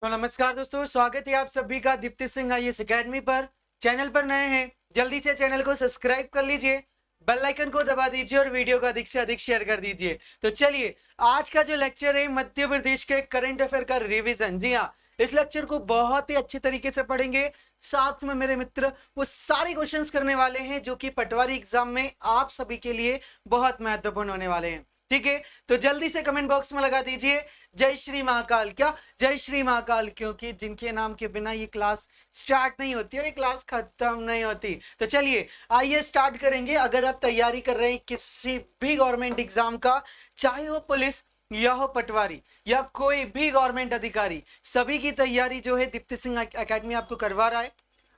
तो नमस्कार दोस्तों, स्वागत है आप सभी का दीप्ति सिंह आईएएस एकेडमी पर। चैनल पर नए हैं, जल्दी से चैनल को सब्सक्राइब कर लीजिए, बेल आइकन को दबा दीजिए और वीडियो को अधिक से अधिक शेयर कर दीजिए। तो चलिए, आज का जो लेक्चर है मध्य प्रदेश के करंट अफेयर का रिवीजन। जी हाँ, इस लेक्चर को बहुत ही अच्छे तरीके से पढ़ेंगे। साथ में मेरे मित्र वो सारे क्वेश्चंस करने वाले हैं जो कि पटवारी एग्जाम में आप सभी के लिए बहुत महत्वपूर्ण होने वाले हैं। ठीक है, तो जल्दी से कमेंट बॉक्स में लगा दीजिए जय श्री महाकाल। क्या जय श्री महाकाल? क्योंकि जिनके नाम के बिना ये क्लास स्टार्ट नहीं होती और ये क्लास खत्म नहीं होती। तो चलिए आइए स्टार्ट करेंगे। अगर आप तैयारी कर रहे हैं किसी भी गवर्नमेंट एग्जाम का, चाहे वो पुलिस या हो पटवारी या कोई भी गवर्नमेंट अधिकारी, सभी की तैयारी जो है दीप्ति सिंह एकेडमी आपको करवा रहा है।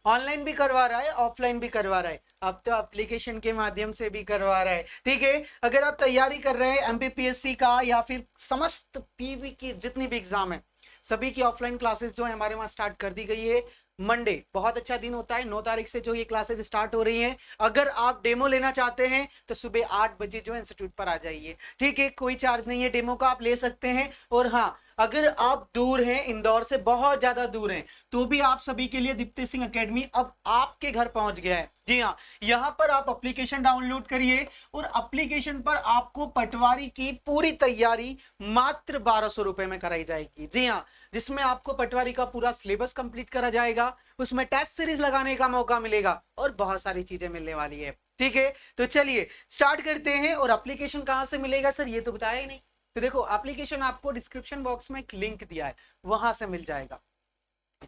ऑनलाइन भी करवा रहा है, ऑफलाइन भी करवा रहा है, अब तो एप्लीकेशन के माध्यम से भी करवा रहा है। ठीक है, अगर आप तैयारी कर रहे हैं एमपीपीएससी का या फिर समस्त पीवी की जितनी भी एग्जाम है, सभी की ऑफलाइन क्लासेस जो है हमारे वहां स्टार्ट कर दी गई है। मंडे बहुत अच्छा दिन होता है, 9 तारीख से जो ये क्लासेस स्टार्ट हो रही हैं। अगर आप डेमो लेना चाहते हैं तो सुबह 8 बजे जो है इंस्टीट्यूट पर आ जाइए। ठीक है, कोई चार्ज नहीं है, डेमो का आप ले सकते हैं। और हाँ, अगर आप दूर हैं, इंदौर से बहुत ज्यादा दूर हैं, तो भी आप सभी के लिए दीप्ति सिंह एकेडमी अब आपके घर पहुंच गया है। जी हाँ, यहाँ पर आप एप्लीकेशन डाउनलोड करिए और एप्लीकेशन पर आपको पटवारी की पूरी तैयारी मात्र 1200 रुपए में कराई जाएगी। जी हाँ, जिसमें आपको पटवारी का पूरा सिलेबस कंप्लीट करा जाएगा, उसमें टेस्ट सीरीज लगाने का मौका मिलेगा और बहुत सारी चीजें मिलने वाली है। ठीक है, तो चलिए स्टार्ट करते हैं। और एप्लीकेशन कहां से मिलेगा सर, ये तो बताया ही नहीं। तो देखो, एप्लीकेशन आपको डिस्क्रिप्शन बॉक्स में एक लिंक दिया है, वहां से मिल जाएगा।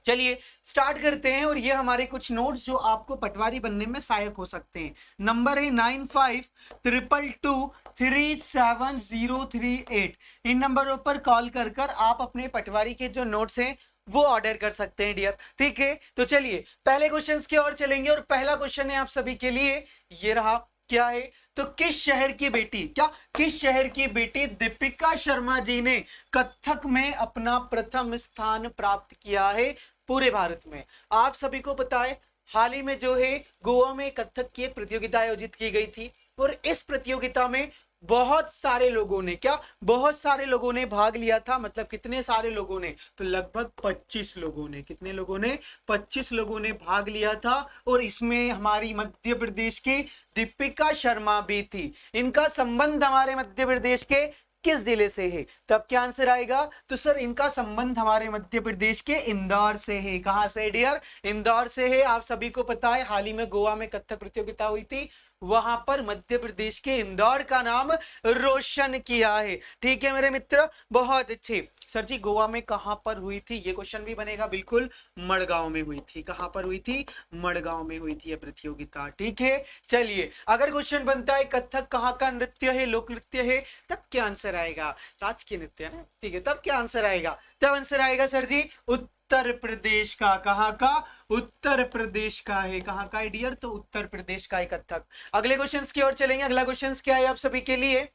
चलिए स्टार्ट करते हैं। और ये हमारे कुछ नोट्स जो आपको पटवारी बनने में सहायक हो सकते हैं। नंबर है 9522237038। इन नंबरों पर कॉल कर कर आप अपने पटवारी के जो नोट्स हैं वो ऑर्डर कर सकते हैं डियर। ठीक है, तो चलिए पहले क्वेश्चंस की ओर चलेंगे। और पहला क्वेश्चन है आप सभी के लिए, ये रहा। क्या है? तो किस शहर की बेटी, क्या किस शहर की बेटी दीपिका शर्मा जी ने कथक में अपना प्रथम स्थान प्राप्त किया है पूरे भारत में? आप सभी को पता है, हाल ही में जो है गोवा में कथक की एक प्रतियोगिता आयोजित की गई थी। और इस प्रतियोगिता में बहुत सारे लोगों ने, क्या बहुत सारे लोगों ने भाग लिया था। मतलब कितने सारे लोगों ने? तो लगभग 25 लोगों ने। कितने लोगों ने? 25 लोगों ने भाग लिया था। और इसमें हमारी मध्य प्रदेश की दीपिका शर्मा भी थी। इनका संबंध हमारे मध्य प्रदेश के किस जिले से है? तब क्या आंसर आएगा? तो सर इनका संबंध हमारे मध्य प्रदेश के इंदौर से है। कहां से डियर? इंदौर से है। आप सभी को पता है हाल ही में गोवा में कथक प्रतियोगिता हुई थी, वहां पर मध्य प्रदेश के इंदौर का नाम रोशन किया है। ठीक है मेरे मित्र, बहुत अच्छे। सर जी गोवा में कहां पर हुई थी? ये क्वेश्चन भी बनेगा। बिल्कुल, मड़गांव में हुई थी। कहां पर हुई थी? मड़गांव में हुई थी यह प्रतियोगिता। ठीक है, चलिए अगर क्वेश्चन बनता है कथक कहां का नृत्य है, लोक नृत्य है, तब क्या आंसर आएगा? राजकीय नृत्य है ना। ठीक है, तब क्या आंसर आएगा? तब आंसर आएगा सर जी उत्तर प्रदेश का। कहां का? उत्तर प्रदेश का है। कहां का है डियर? तो उत्तर प्रदेश का है कथक। अगले क्वेश्चंस की ओर चलेंगे। अगला क्वेश्चंस क्या है आप सभी के लिए?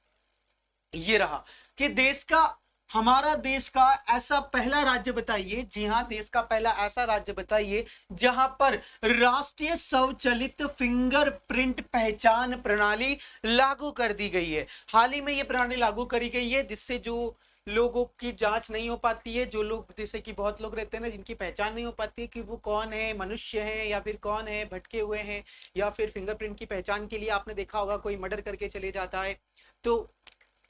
ये रहा कि देश का, हमारा देश का ऐसा पहला राज्य बताइए। जी हां, देश का पहला ऐसा राज्य बताइए जहां पर राष्ट्रीय स्वचालित फिंगरप्रिंट पहचान प्रणाली लागू कर दी गई है। हाल ही में यह प्रणाली लागू करी गई है, जिससे जो लोगों की जांच नहीं हो पाती है, जो लोग, जैसे कि बहुत लोग रहते हैं ना जिनकी पहचान नहीं हो पाती है कि वो कौन है, मनुष्य है या फिर कौन है, भटके हुए हैं, या फिर फिंगरप्रिंट की पहचान के लिए आपने देखा होगा कोई मर्डर करके चले जाता है, तो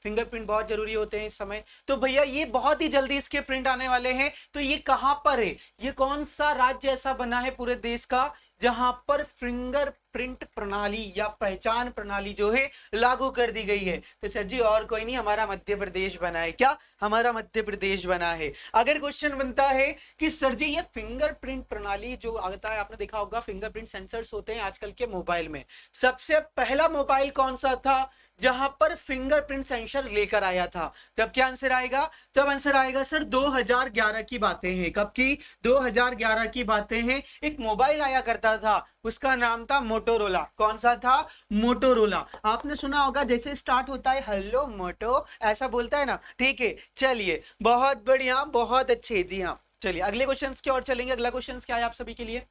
फिंगरप्रिंट बहुत जरूरी होते हैं इस समय। तो भैया ये बहुत ही जल्दी इसके प्रिंट आने वाले हैं। तो ये कहां पर है? ये कौन सा राज्य ऐसा बना है पूरे देश का जहां पर फिंगरप्रिंट प्रणाली या पहचान प्रणाली जो है लागू कर दी गई है? तो सर जी और कोई नहीं, हमारा मध्य प्रदेश बना है। क्या? हमारा मध्य प्रदेश बना है। अगर क्वेश्चन बनता है कि सर जी ये फिंगरप्रिंट प्रणाली जो आता है, आपने देखा होगा फिंगरप्रिंट सेंसर्स होते हैं आजकल के मोबाइल में, सबसे पहला मोबाइल कौन सा था जहां पर फिंगरप्रिंट सेंसर लेकर आया था? तब क्या आंसर आएगा? तब आंसर आएगा सर 2011 की बातें हैं। कब की? 2011 की बातें हैं। एक मोबाइल आया करता था, उसका नाम था मोटोरोला। कौन सा था? मोटोरोला। आपने सुना होगा जैसे स्टार्ट होता है हेलो मोटो, ऐसा बोलता है ना। ठीक है, चलिए बहुत बढ़िया, बहुत अच्छे। जी हाँ, चलिए अगले क्वेश्चन की ओर चलेंगे। अगला क्वेश्चन क्या है आप सभी के लिए?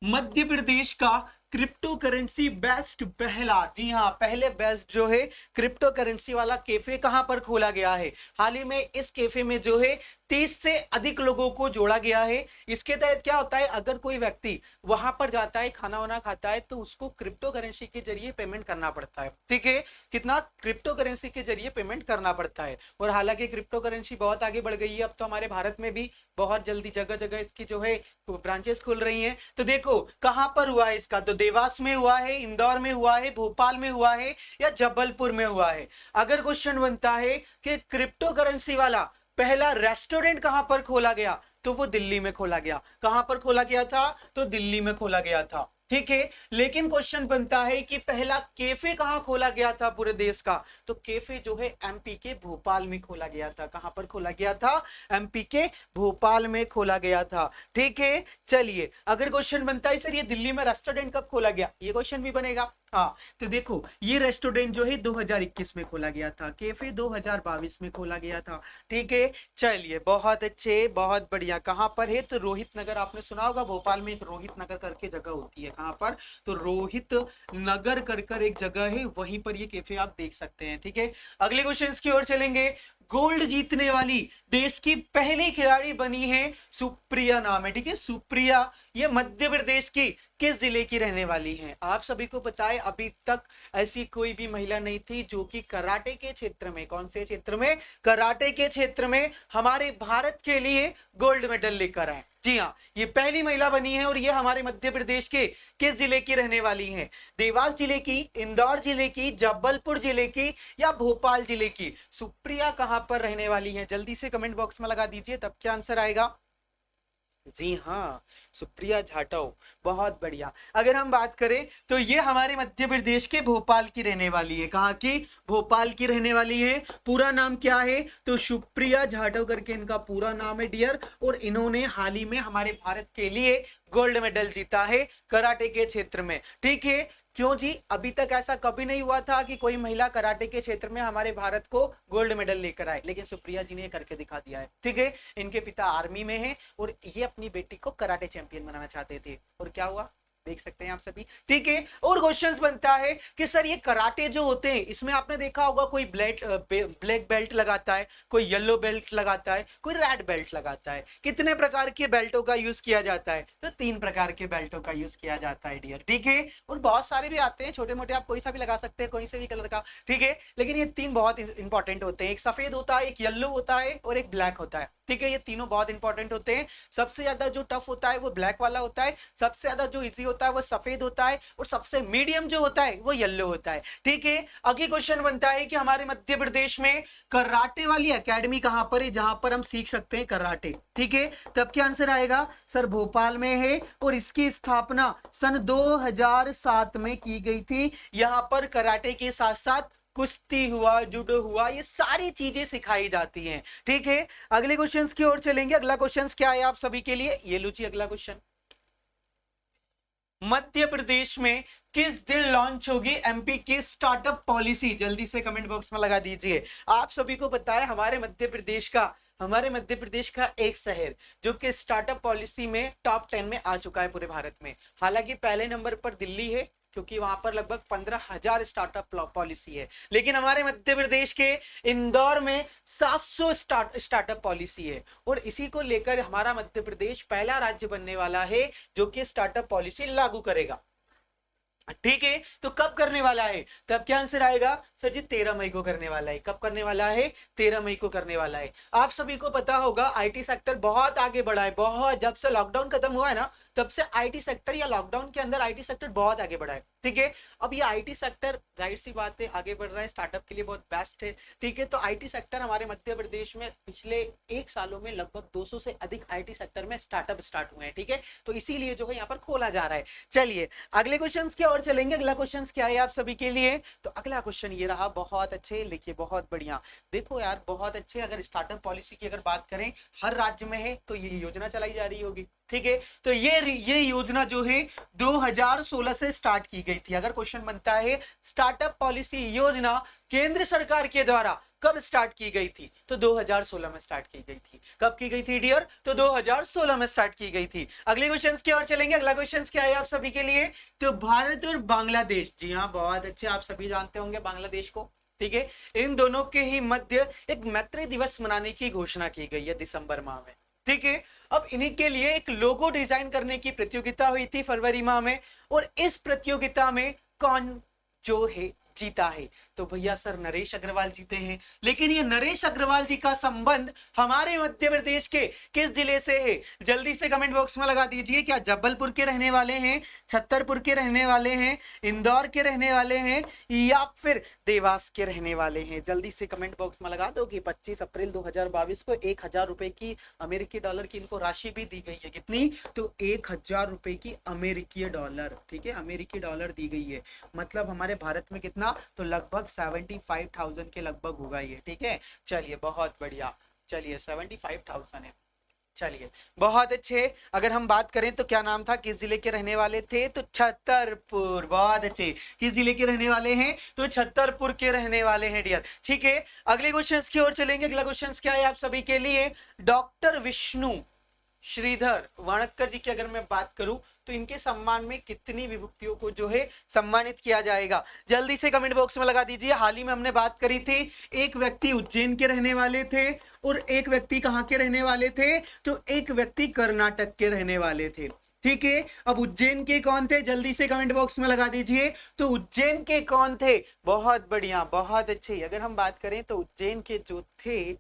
मध्य प्रदेश का क्रिप्टो करेंसी बेस्ट पहला, जी हाँ, पहले बेस्ट जो है क्रिप्टो करेंसी वाला कैफे कहां पर खोला गया है? हाल ही में इस कैफे में जो है 30 से अधिक लोगों को जोड़ा गया है। इसके तहत क्या होता है, अगर कोई व्यक्ति वहां पर जाता है, खाना वाना खाता है, तो उसको क्रिप्टो करेंसी के जरिए पेमेंट करना पड़ता है। ठीक है, कितना? क्रिप्टो करेंसी के जरिए पेमेंट करना पड़ता है। और हालांकि क्रिप्टो करेंसी बहुत आगे बढ़ गई है, अब तो हमारे भारत में भी बहुत जल्दी जगह जगह इसकी जो है ब्रांचेस खुल रही हैं। तो देखो कहां पर हुआ है इसका, तो देवास में हुआ है, इंदौर में हुआ है, भोपाल में हुआ है या जबलपुर में हुआ है। अगर क्वेश्चन बनता है कि क्रिप्टो करेंसी वाला पहला रेस्टोरेंट कहां पर खोला गया, तो वो दिल्ली में खोला गया। कहां पर खोला गया था? तो दिल्ली में खोला गया था। ठीक है, लेकिन क्वेश्चन बनता है कि पहला कैफे कहां खोला गया था पूरे देश का, तो कैफे जो है एमपी के भोपाल में खोला गया था। कहां पर खोला गया था? एमपी के भोपाल में खोला गया था। ठीक है, चलिए अगर क्वेश्चन बनता है सर ये दिल्ली में रेस्टोरेंट कब खोला गया, ये क्वेश्चन भी बनेगा। हाँ, तो देखो ये रेस्टोरेंट जो है 2021 में खोला गया था, कैफे 2022 में खोला गया था। ठीक है, चलिए बहुत अच्छे, बहुत बढ़िया। कहां पर है? तो रोहित नगर, आपने सुना होगा भोपाल में एक रोहित नगर करके जगह होती है। कहां पर? तो रोहित नगर कर एक जगह है, वहीं पर ये कैफे आप देख सकते हैं। ठीक है, अगले क्वेश्चन की ओर चलेंगे। गोल्ड जीतने वाली देश की पहली खिलाड़ी बनी है सुप्रिया, नाम है। ठीक है, सुप्रिया, ये मध्य प्रदेश की किस जिले की रहने वाली हैं? आप सभी को पता है अभी तक ऐसी कोई भी महिला नहीं थी जो कि कराटे के क्षेत्र में, कौन से क्षेत्र में? कराटे के क्षेत्र में हमारे भारत के लिए गोल्ड मेडल लेकर आए। जी हाँ, ये पहली महिला बनी है और ये हमारे मध्य प्रदेश के किस जिले की रहने वाली हैं? देवास जिले की, इंदौर जिले की, जबलपुर जिले की या भोपाल जिले की? सुप्रिया कहां पर रहने वाली है? जल्दी से कमेंट बॉक्स में लगा दीजिए, तब क्या आंसर आएगा। जी हाँ, सुप्रिया जाटव, बहुत बढ़िया। अगर हम बात करें तो ये हमारे मध्य प्रदेश के भोपाल की रहने वाली है। कहाँ की? भोपाल की रहने वाली है। पूरा नाम क्या है? तो सुप्रिया जाटव करके इनका पूरा नाम है डियर। और इन्होंने हाल ही में हमारे भारत के लिए गोल्ड मेडल जीता है कराटे के क्षेत्र में। ठीक है, क्यों जी? अभी तक ऐसा कभी नहीं हुआ था कि कोई महिला कराटे के क्षेत्र में हमारे भारत को गोल्ड मेडल लेकर आए, लेकिन सुप्रिया जी ने करके दिखा दिया है। ठीक है, इनके पिता आर्मी में हैं और ये अपनी बेटी को कराटे चैंपियन बनाना चाहते थे, और क्या हुआ देख सकते हैं आप सभी। ठीक है, और क्वेश्चंस बनता है कि सर ये कराटे जो होते हैं इसमें आपने देखा होगा कोई ब्लैक बेल्ट लगाता है, कोई येलो बेल्ट लगाता है, कोई रेड बेल्ट लगाता है। कितने प्रकार के बेल्टों का यूज किया जाता है? तो 3 प्रकार के बेल्टों का यूज किया जाता है डियर। ठीक है, और बहुत सारे भी आते हैं छोटे मोटे, आप कोई सा भी लगा सकते हैं, कोई से भी कलर का। ठीक है, लेकिन ये 3 बहुत इंपॉर्टेंट होते हैं। एक सफेद होता है, एक येलो होता है और एक ब्लैक होता है। ठीक है, ये तीनों बहुत इंपॉर्टेंट होते हैं। सबसे ज्यादा जो टफ होता है वो ब्लैक वाला होता है, सबसे ज्यादा जो इजी होता है वो सफेद होता है, और सबसे मीडियम जो होता है वो येलो होता है। ठीक है, अगली क्वेश्चन बनता है कि हमारे मध्य प्रदेश में कराटे वाली एकेडमी कहां पर है जहां पर हम सीख सकते हैं कराटे? ठीक है, तब क्या आंसर आएगा? सर भोपाल में है, और इसकी स्थापना सन 2007 में की गई थी। यहां पर कराटे के साथ साथ कुश्ती हुआ, जूडो हुआ, ये सारी चीजें सिखाई जाती हैं। ठीक है, अगले क्वेश्चंस की ओर चलेंगे। अगला क्वेश्चंस क्या है आप सभी के लिए? ये लीजिए अगला क्वेश्चन। मध्य प्रदेश में किस दिन लॉन्च होगी एमपी की स्टार्टअप पॉलिसी? जल्दी से कमेंट बॉक्स में लगा दीजिए। आप सभी को पता है हमारे मध्य प्रदेश का एक शहर जो कि स्टार्टअप पॉलिसी में टॉप 10 में आ चुका है पूरे भारत में। हालांकि पहले नंबर पर दिल्ली है, क्योंकि वहां पर लगभग 15,000 स्टार्टअप पॉलिसी है, लेकिन हमारे मध्य प्रदेश के इंदौर में 700 स्टार्टअप पॉलिसी है। और इसी को लेकर हमारा मध्य प्रदेश पहला राज्य बनने वाला है जो कि स्टार्टअप पॉलिसी लागू करेगा। ठीक है, तो कब करने वाला है? तब क्या आंसर आएगा? सर जी 13 मई को करने वाला है। कब करने वाला है? 13 मई को करने वाला है। आप सभी को पता होगा आईटी सेक्टर बहुत आगे बढ़ा है, बहुत। जब से लॉकडाउन खत्म हुआ है ना, तब से आईटी सेक्टर या लॉकडाउन के अंदर आईटी सेक्टर बहुत आगे बढ़ा है। ठीक है, अब ये आईटी सेक्टर जाहिर सी बात है आगे बढ़ रहा है, स्टार्टअप के लिए बहुत बेस्ट है। ठीक है, तो आईटी सेक्टर हमारे मध्य प्रदेश में पिछले 1 सालों में लगभग 200 से अधिक आईटी सेक्टर में स्टार्टअप स्टार्ट हुए हैं। ठीक है, तो इसीलिए जो है यहाँ पर खोला जा रहा है। चलिए अगले क्वेश्चन की ओर चलेंगे। अगला क्वेश्चन क्या है आप सभी के लिए? तो अगला क्वेश्चन ये रहा, बहुत अच्छे लिखिए, बहुत बढ़िया। देखो यार बहुत अच्छे, अगर स्टार्टअप पॉलिसी की अगर बात करें हर राज्य में है तो ये योजना चलाई जा रही होगी। ठीक है, तो ये योजना जो है 2016 से स्टार्ट की गई थी। अगर क्वेश्चन बनता है स्टार्टअप पॉलिसी योजना केंद्र सरकार के द्वारा कब स्टार्ट की गई थी? तो 2016 में स्टार्ट की गई थी। कब की गई थी डियर? तो 2016 में स्टार्ट की गई थी। अगले क्वेश्चन की ओर चलेंगे। अगला क्वेश्चन क्या है आप सभी के लिए? तो भारत और बांग्लादेश, जी हाँ बहुत अच्छे, आप सभी जानते होंगे बांग्लादेश को, ठीक है। इन दोनों के ही मध्य एक मैत्री दिवस मनाने की घोषणा की गई है दिसंबर माह में, ठीक है। अब इन्हीं के लिए एक लोगो डिजाइन करने की प्रतियोगिता हुई थी फरवरी माह में, और इस प्रतियोगिता में कौन जो है जीता है? तो भैया सर नरेश अग्रवाल जीते हैं। लेकिन ये नरेश अग्रवाल जी का संबंध हमारे मध्य प्रदेश के किस जिले से है? जल्दी से कमेंट बॉक्स में लगा दीजिए। क्या जबलपुर के रहने वाले हैं, छतरपुर के रहने वाले हैं, इंदौर के रहने वाले हैं, या फिर देवास के रहने वाले हैं? जल्दी से कमेंट बॉक्स में लगा दो कि 25 अप्रैल 2022 को 1000 रुपए की अमेरिकी डॉलर की इनको राशि भी दी गई है। कितनी? तो 1000 रुपए की अमेरिकी डॉलर, ठीक है, अमेरिकी डॉलर दी गई है। मतलब हमारे भारत में कितना? तो लगभग 75,000 के लगभग होगा ये, ठीक है। चलिए बहुत बढ़िया, चलिए 75,000 है। चलिए बहुत अच्छे। अगर हम बात करें तो क्या नाम था, किस जिले के रहने वाले थे? तो छतरपुर। बहुत अच्छे, किस जिले के रहने वाले हैं? तो छतरपुर के रहने वाले हैं डियर, ठीक है। अगले क्वेश्चन की ओर चलेंगे। अगला क्वेश्चन क्या है आप सभी के लिए? डॉक्टर विष्णु श्रीधर वाणक्कर जी की अगर मैं बात करूं तो इनके सम्मान में कितनी विभूतियों को जो है सम्मानित किया जाएगा? जल्दी से कमेंट बॉक्स में लगा दीजिए। हाल ही में हमने बात करी थी, एक व्यक्ति उज्जैन के रहने वाले थे और एक व्यक्ति कहां के रहने वाले थे? तो एक व्यक्ति कर्नाटक के रहने वाले थे, ठीक है। अब उज्जैन के कौन थे? जल्दी से कमेंट बॉक्स में लगा दीजिए। तो उज्जैन के कौन थे? बहुत बढ़िया, बहुत अच्छे। अगर हम बात करें तो उज्जैन के जो थे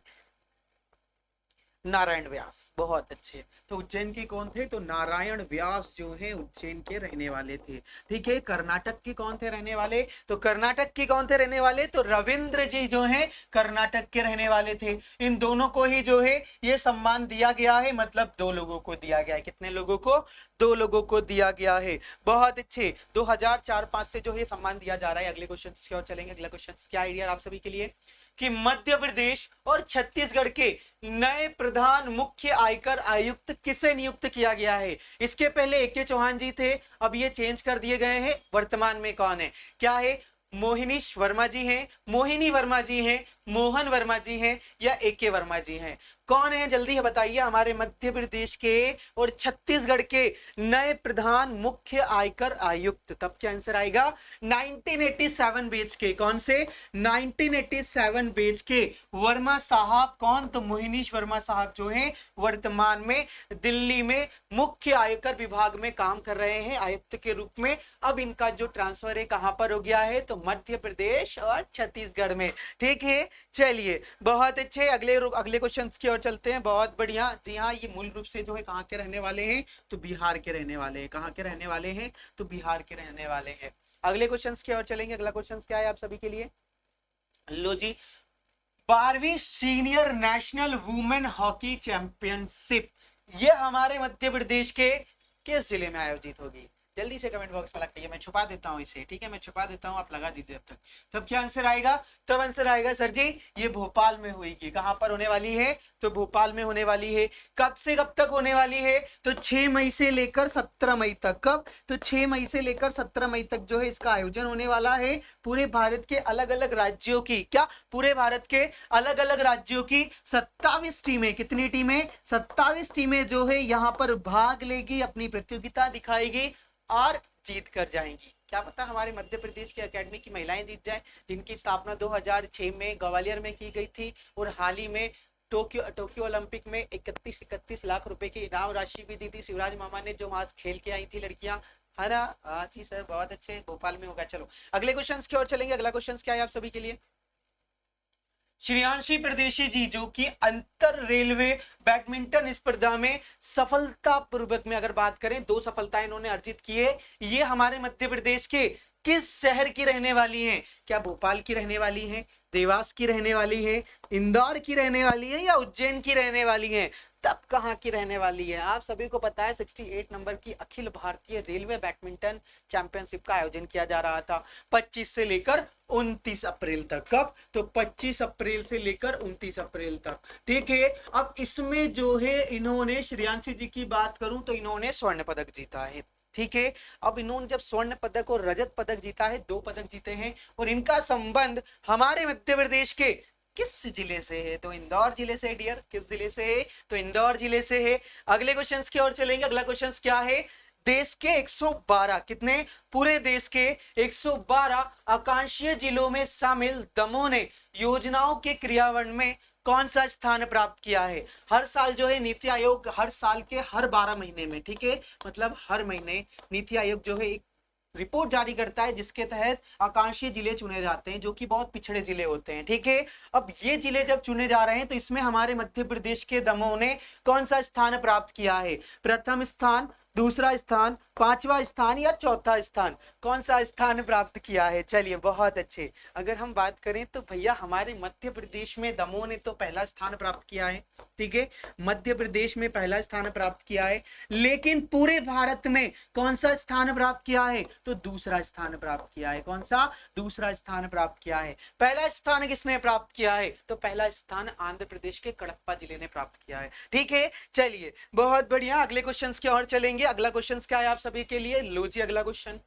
नारायण व्यास। बहुत अच्छे। तो उज्जैन के कौन थे? तो नारायण व्यास जो है उज्जैन के रहने वाले थे, ठीक है। कर्नाटक के कौन थे रहने वाले? तो कर्नाटक के कौन थे रहने वाले? तो रविंद्र जी जो है कर्नाटक के रहने वाले थे। इन दोनों को ही जो है ये सम्मान दिया गया है, मतलब 2 लोगों को दिया गया है। कितने लोगों को? 2 लोगों को दिया गया है। बहुत अच्छे। 2004-5 से जो है सम्मान दिया जा रहा है। अगले क्वेश्चन की ओर चलेंगे। अगला क्वेश्चन क्या आइडिया आप सभी के लिए? कि मध्य प्रदेश और छत्तीसगढ़ के नए प्रधान मुख्य आयकर आयुक्त किसे नियुक्त किया गया है? इसके पहले ए.के. चौहान जी थे, अब ये चेंज कर दिए गए हैं। वर्तमान में कौन है? क्या है? मोहिनीश वर्मा जी हैं, मोहिनी वर्मा जी हैं, मोहन वर्मा जी हैं, या ए.के. वर्मा जी हैं? कौन है जल्दी बताइए हमारे मध्य प्रदेश के और छत्तीसगढ़ के नए प्रधान मुख्य आयकर आयुक्त? तब क्या आंसर आएगा? 1987 बैच के। कौन से? 1987 बैच के वर्मा साहब। कौन? तो मोहिनीश वर्मा साहब जो हैं वर्तमान में दिल्ली में मुख्य आयकर विभाग में काम कर रहे हैं आयुक्त के रूप में। अब इनका जो ट्रांसफर है कहां पर हो गया है? तो मध्य प्रदेश और छत्तीसगढ़ में, ठीक है। चलिए बहुत अच्छे। अगले क्वेश्चन की ओर चलते हैं। बहुत बढ़िया। जी हाँ, ये मूल रूप से जो है कहां के रहने वाले हैं? तो बिहार के रहने वाले हैं। कहां के रहने वाले हैं? तो बिहार के रहने वाले हैं। अगले क्वेश्चन की ओर चलेंगे। अगला क्वेश्चन क्या है आप सभी के लिए? लो जी, 12वीं senior national women hockey championship ये हमारे मध्य प्रदेश के किस जिले में आयोजित होगी? जल्दी से कमेंट बॉक्स में लगाइए। मैं छुपा देता हूं इसे, ठीक है, मैं छुपा देता हूं, आप लगा दीजिए अब तक। तब क्या आंसर आएगा? तब आंसर आएगा सर जी ये भोपाल में हुई। कहां पर होने वाली है? तो भोपाल में होने वाली है। कब से कब तक होने वाली है? तो 6 मई से लेकर 17 मई तक। कब? तो 6 मई से लेकर 17 मई तक जो है इसका आयोजन होने वाला है। पूरे भारत के अलग अलग राज्यों की, क्या पूरे भारत के अलग अलग राज्यों की 27 टीमें, कितनी टीमें? 27 टीमें जो है यहाँ पर भाग लेगी, अपनी प्रतियोगिता दिखाएगी और जीत कर जाएंगी। क्या पता हमारे मध्य प्रदेश की एकेडमी की महिलाएं जीत जाए, जिनकी स्थापना 2006 में ग्वालियर में की गई थी और हाल ही में टोक्यो ओलंपिक में 31 लाख रुपए की इनाम राशि भी दी थी शिवराज मामा ने, जो वहां खेल के आई थी लड़कियां, है ना? जी सर बहुत अच्छे, भोपाल में होगा। चलो अगले क्वेश्चन की ओर चलेंगे। अगला क्वेश्चन क्या है आप सभी के लिए? श्रेयांशी परदेशी जी जो कि अंतर रेलवे बैडमिंटन स्पर्धा में सफलतापूर्वक में अगर बात करें 2 सफलताएं इन्होंने अर्जित की है। ये हमारे मध्य प्रदेश के किस शहर की रहने वाली हैं? क्या भोपाल की रहने वाली हैं, देवास की रहने वाली है, इंदौर की रहने वाली है, या उज्जैन की रहने वाली है? तब कहां की रहने वाली है? आप सभी को पता है 68 नंबर की Akhil Bharatiya railway badminton championship का आयोजन किया जा रहा था 25 से लेकर 29 अप्रैल तक। कब? तो 25 अप्रैल से लेकर 29 अप्रैल तक, ठीक है। अब इसमें जो है इन्होंने, श्रेयांशी जी की बात करूं तो इन्होंने स्वर्ण पदक जीता है, ठीक है। अब इन्होंने जब स्वर्ण पदक और रजत पदक जीता है, 2 पदक जीते हैं, और इनका संबंध हमारे मध्य प्रदेश के किस जिले से है? तो इंदौर जिले से डियर। किस जिले से है? तो इंदौर जिले से है। अगले क्वेश्चन की ओर चलेंगे। अगला क्वेश्चन क्या है? देश के 112 कितने? पूरे देश के 112 आकांक्षीय जिलों में शामिल दमोह ने योजनाओं के क्रियान्वयन में कौन सा स्थान प्राप्त किया है? हर साल जो है नीति आयोग हर साल के हर 12 महीने में, ठीक है, मतलब हर महीने नीति आयोग जो है एक रिपोर्ट जारी करता है जिसके तहत आकांक्षी जिले चुने जाते हैं जो कि बहुत पिछड़े जिले होते हैं, ठीक है। अब ये जिले जब चुने जा रहे हैं तो इसमें हमारे मध्य प्रदेश के दमोह ने कौन सा स्थान प्राप्त किया है? प्रथम स्थान, दूसरा स्थान, पांचवा स्थान या चौथा स्थान? कौन सा स्थान प्राप्त किया है? चलिए बहुत अच्छे। अगर हम बात करें तो भैया हमारे मध्य प्रदेश में दमोह ने तो पहला स्थान प्राप्त किया है, ठीक है, मध्य प्रदेश में पहला स्थान प्राप्त किया है। लेकिन पूरे भारत में कौन सा स्थान प्राप्त किया है? तो दूसरा स्थान प्राप्त किया है। कौन सा? दूसरा स्थान प्राप्त किया है। पहला स्थान किसने प्राप्त किया है? तो पहला स्थान आंध्र प्रदेश के कडप्पा जिले ने प्राप्त किया है, ठीक है। चलिए बहुत बढ़िया, अगले क्वेश्चन की ओर चलेंगे। अगला क्वेश्चन क्या है आप सभी के लिए? लो जी अगला क्वेश्चन।